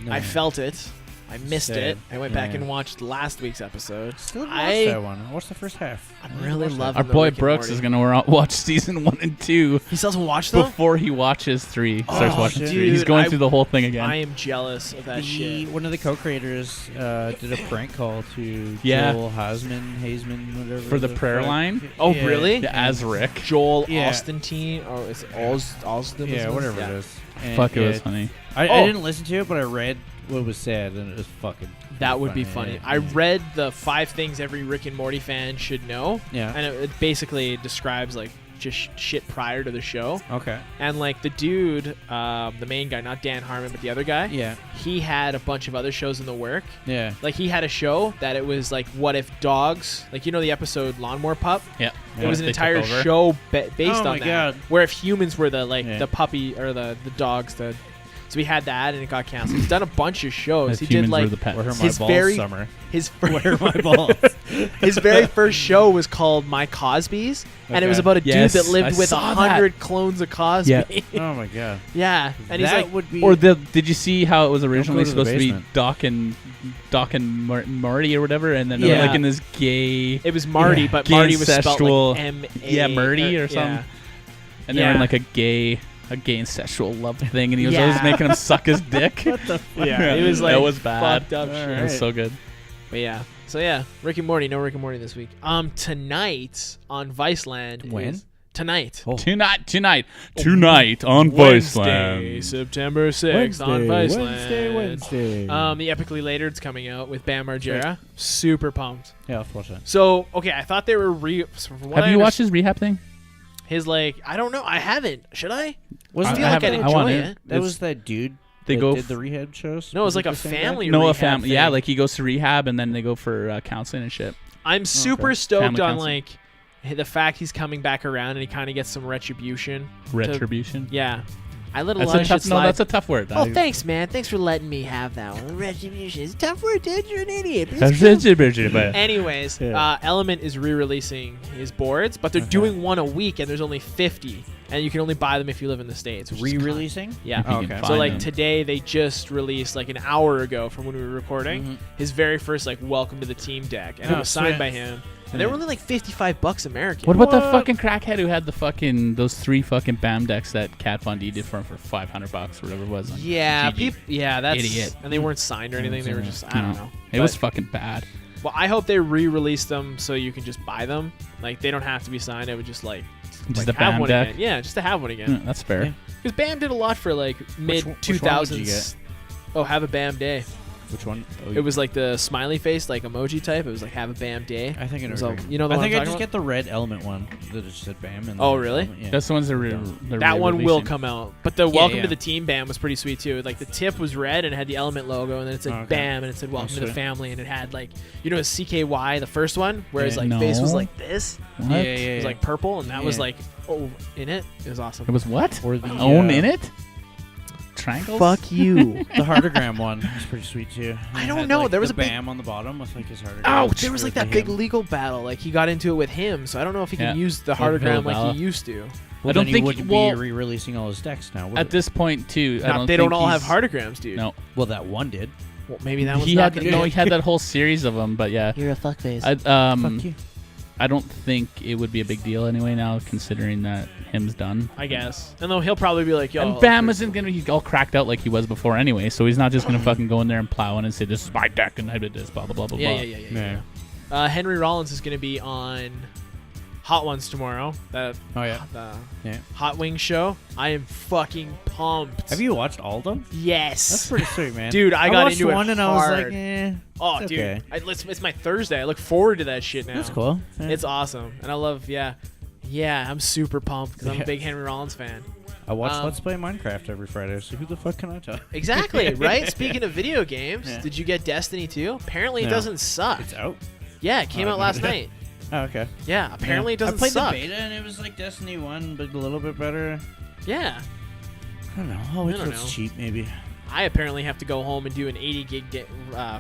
No. I felt it. I missed Sad. it. I went back Yeah. and watched last week's episode. Still haven't watched I- that one. I watched the first half. I'm really loving Our the boy Rick and Brooks Morty. is going to watch season 1 and 2 He still hasn't watched them? before he watches 3. Starts Oh, watching 3. dude, He's going I- through the whole thing again. I am jealous of that shit. One of the co-creators did a prank call to Yeah. Joel Hazeman, whatever. For the prayer fuck. line? Oh, really? Yeah, as Rick. Joel Yeah. Ostentine. Oh, it's Austin. Yeah, whatever it is. And Fuck, it was yeah, funny. I Oh. didn't listen to it, but I read what was said, and it was fucking. That would be funny. Yeah. I read the 5 things every Rick and Morty fan should know. Yeah. And it basically describes, like, just shit prior to the show. Okay. And, like, the dude, the main guy, not Dan Harmon, but the other guy, Yeah. he had a bunch of other shows in the work. Yeah. Like, he had a show that it was, like, what if dogs, like, you know the episode Lawnmower Pup? Yeah. It was an They took entire over. show based Oh on my that. God. Where if humans were the, like, Yeah. the puppy, or the dogs, so we had that, and it got canceled. He's done a bunch of shows. If He did, humans were like, the pets. Where are my His balls, very- Summer? his Where are my balls? his very first show was called My Cosbys, and it was Okay. about a Yes, dude that lived I with saw 100 clones of Cosby. Yeah. Oh my god. Yeah, and he's that like, would be. Or did you see how it was originally go to the supposed to be basement. Doc and Marty or whatever, and then they Yeah. were like in this gay, it was Marty, Yeah. but Gay Marty was spelled incestual- like M-A. yeah, Marty or something. Yeah. and they were in Yeah. like a gay incestual love thing, and he was Yeah. always making him suck his dick. what the fuck? Yeah, it was like that was bad. fucked up shit. It was so good. But yeah, so yeah, Rick and Morty. No Rick and Morty this week. Tonight on Viceland. When? is- Tonight. Oh. Tonight on Wednesday, Viceland. September 6th on Viceland. Wednesday. The Epically Latered's coming out with Bam Margera. Super pumped. Yeah, I'll watch that. So, okay, I thought they were so from what Have I you watched his rehab thing? his, like, I don't know. I haven't. Should I? Was I I feel like haven't- I'd I want enjoy it. it. that was that dude They that go did the rehab shows? No, it was like a the same guy? family No, a rehab family. Yeah, thing. like he goes to rehab and then they go for counseling and shit. I'm super Okay. stoked Family on, counseling. like, the fact he's coming back around and he kind of gets some retribution. Retribution. Yeah. I let a That's lot a of tough. shit No, slide. that's a tough word. Oh, thanks, man. Thanks for letting me have that one. Retribution is a tough word, dude. You're an idiot. But it's cool. Anyways, Element is re-releasing his boards, but they're doing one a week, and there's only 50, and you can only buy them if you live in the States. which is Re-releasing? Yeah. If you can okay. find So like them. today they just released like an hour ago from when we were recording his very first like welcome to the team deck, and it Oh, was signed sweet. by him. And they were only like $55 American. What about the fucking crackhead who had the fucking those 3 fucking BAM decks that Cat Von D did for him for $500 or whatever it was? on Yeah, GG? that's Idiot. And they weren't signed or anything. They were just I don't know. It was fucking bad. Well, I hope they re-release them so you can just buy them. Like they don't have to be signed. It would just like Just like, a have BAM one deck. again. Yeah, just to have one again. Yeah, that's fair. Because BAM did a lot for like mid which one would you 2000s. get? Oh, have a BAM day. Which one? Oh, It was like the smiley face, like emoji type. It was like have a BAM day. I think I It was know. all- you know the I one think I'm I just talking get the red element one that just said BAM. And Oh, then really? Element, yeah. That's the ones that they're That one will re-releasing. come out. But the Welcome yeah. to the Team BAM was pretty sweet too. Like the tip was red and it had the Element logo, and then it said Oh, okay. BAM and it said Welcome to the sweet. Family, and it had like CKY, the first one, where his Yeah. like face was No. like this. What? Yeah, It was like purple, and that was Yeah. like in it. It was awesome. It was what? Or the Own in it? Triangles? Fuck you. The heartogram one is pretty sweet too. I It don't had, know, like, there was the a big- BAM on the bottom with like his heartogram. Ouch! There was like that Really big legal battle. Like he got into it with him, so I don't know if he can Yeah. use the With heartogram like Villa. he used to. Well, I don't then think- he wouldn't well- be re-releasing all his decks now. would At it? this point, too, I don't They think don't all have he's- heartograms, dude. No. Well, that one did. Well, maybe that one's He not had gonna no. be- He had that whole series of them, but yeah, You're a fuckface. Fuck you. I don't think it would be a big deal anyway now, considering that him's done. I guess. And though he'll probably be like, yo. And BAM isn't gonna be all cracked out like he was before anyway, so he's not just gonna fucking go in there and plow in and say this is my deck and I did this, blah blah blah blah Yeah, blah. yeah. Henry Rollins is going to be on Hot Ones tomorrow. Oh yeah. The Yeah. Hot Wings show. I am fucking pumped. Have you watched all of them? Yes. That's pretty sweet, man. Dude, I got watched into it one and I was hard. like, eh. Oh, it's dude. okay. It's my Thursday. I look forward to that shit now. That's cool. Yeah. It's awesome. And I love, yeah, I'm super pumped because I'm a Yeah. big Henry Rollins fan. I watch um, Let's Play Minecraft every Friday, so who the fuck can I talk? Exactly, right? Speaking of video games, Yeah. did you get Destiny 2? Apparently it No. doesn't suck. It's out. Yeah, it came Oh, out no, last it night. Oh, okay. Yeah, apparently it doesn't I played suck. the beta and it was like Destiny 1, but a little bit better. Yeah. I don't know. Oh, don't it's know. cheap, maybe. I apparently have to go home and do an 80 gig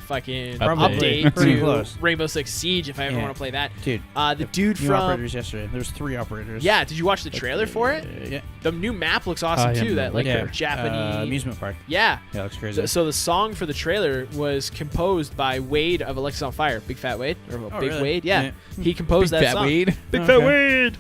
fucking Probably. update Pretty to close. Rainbow Six Siege if I ever Yeah. want to play that. Dude, The dude new from operators yesterday. There was 3 operators. yeah, did you watch the trailer for it? Yeah. The new map looks awesome I am too. the That like liquor. Japanese amusement park. Yeah. Yeah, looks crazy. So the song for the trailer was composed by Wade of Alexis on Fire, Big Fat Wade or Oh, Big really? Wade. Yeah, Yeah. he composed Big that Fat song. Wade. Big Okay. Fat Wade.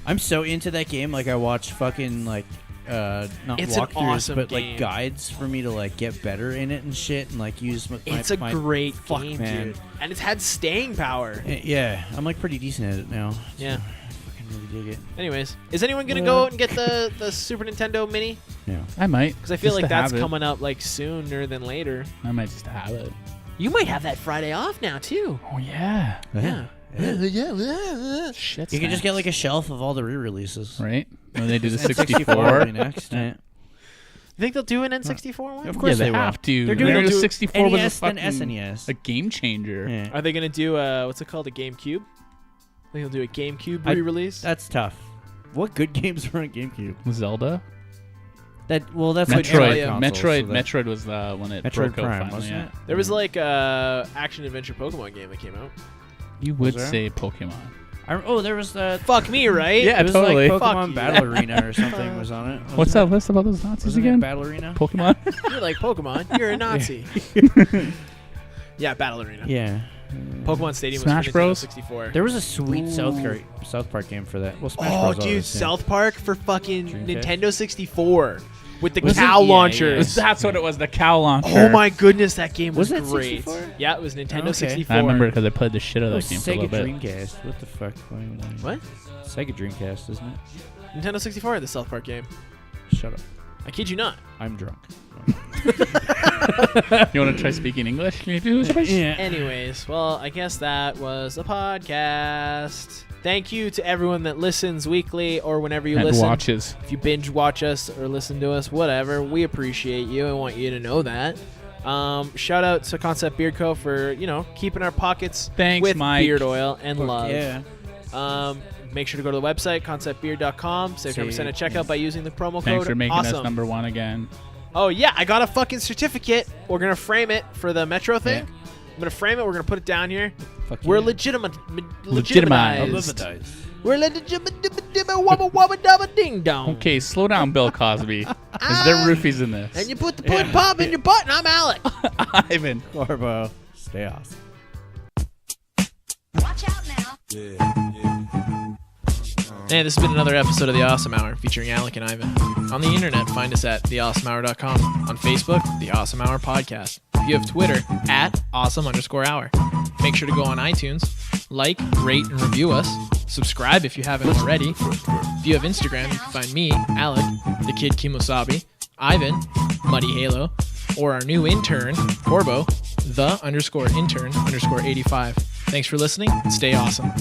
I'm so into that game. Like I watch fucking like not It's an walkthroughs, awesome but game. like guides for me to like get better in it and shit, and like use my. It's a my, great fuck, game, man. dude, and it's had staying power. Yeah, I'm like pretty decent at it now. Yeah. I fucking really dig it. Anyways, is anyone gonna go out and get the Super Nintendo Mini? Yeah. I might. Because I feel Just like to that's have it. coming up like sooner than later. I might just have it. You might have that Friday off now too. Oh yeah. Yeah. Shit. You can just get like a shelf of all the re-releases. right when they do the N64 will 64. be next. Yeah. You think they'll do an N64 one? Of Yeah, course they they will. have to. They're doing Remember it the to 64 was a NES, then fucking SNES. a game changer. Yeah. Are they gonna do what's it called, a GameCube? I think they'll do a GameCube I- re-release. That's tough. What good games were on GameCube? Zelda. That that's like Metroid. Android consoles, Metroid. so that- Metroid was when it Metroid broke out Prime, finally. wasn't Yeah. it? There was like a action adventure Pokemon game that came out. You would there? say Pokemon. There was the. Fuck me, right? Yeah, It was totally. like Fuck Pokemon you. Battle Arena or something was on it. What's Wasn't that list about those Nazis Wasn't it again? Battle Arena? Pokemon. You're like Pokemon. You're a Nazi. Yeah, Battle Arena. Yeah. Pokemon Stadium Smash was for Nintendo Bros? 64. There was a sweet Ooh. South Park game for that. Well, Smash Oh, Bros. dude, always, yeah. South Park for fucking Dreamcast? Nintendo 64 with the Was it? cow Yeah, launchers. That's what it was. The cow launcher. Oh my goodness, that game was, Was it great. 64? Yeah, it was Nintendo Okay. 64. I remember because I played the shit out Oh, of that game for a Sega little bit. Dreamcast. What the fuck? What? Sega Dreamcast, isn't it? Nintendo 64 had the South Park game. Shut up. I kid you not. I'm drunk. You want to try speaking English? Can you do it? Yeah. Anyways, well, I guess that was the podcast. Thank you to everyone that listens weekly or whenever you And listen. watches. If you binge watch us or listen to us, whatever, we appreciate you. I want you to know that. Shout out to Concept Beard Co. for, keeping our pockets Thanks, with Mike. beard oil and Fuck love. yeah. Make sure to go to the website, conceptbeer.com. Save 10% at checkout by using the promo code. Thanks for making awesome. us number one again. Oh, yeah. I got a fucking certificate. We're going to frame it for the Metro thing. Yeah. I'm going to frame it. We're going to put it down here. Fuck We're yeah. legitimized. Legitimized. We're wubba dabba ding dong. Okay, slow down, Bill Cosby. Because they're roofies in this. And you put the pudding pop in your butt, and I'm Alec. Ivan. Corbo. Stay awesome. Watch out now. Hey, this has been another episode of The Awesome Hour featuring Alec and Ivan. On the internet, find us at theawesomehour.com. On Facebook, The Awesome Hour Podcast. If you have Twitter, at awesome_hour. Make sure to go on iTunes, like, rate, and review us. Subscribe if you haven't already. If you have Instagram, you can find me, Alec, the Kid Kimosabi, Ivan, Muddy Halo, or our new intern, Corbo, the_intern_85. Thanks for listening, and stay awesome.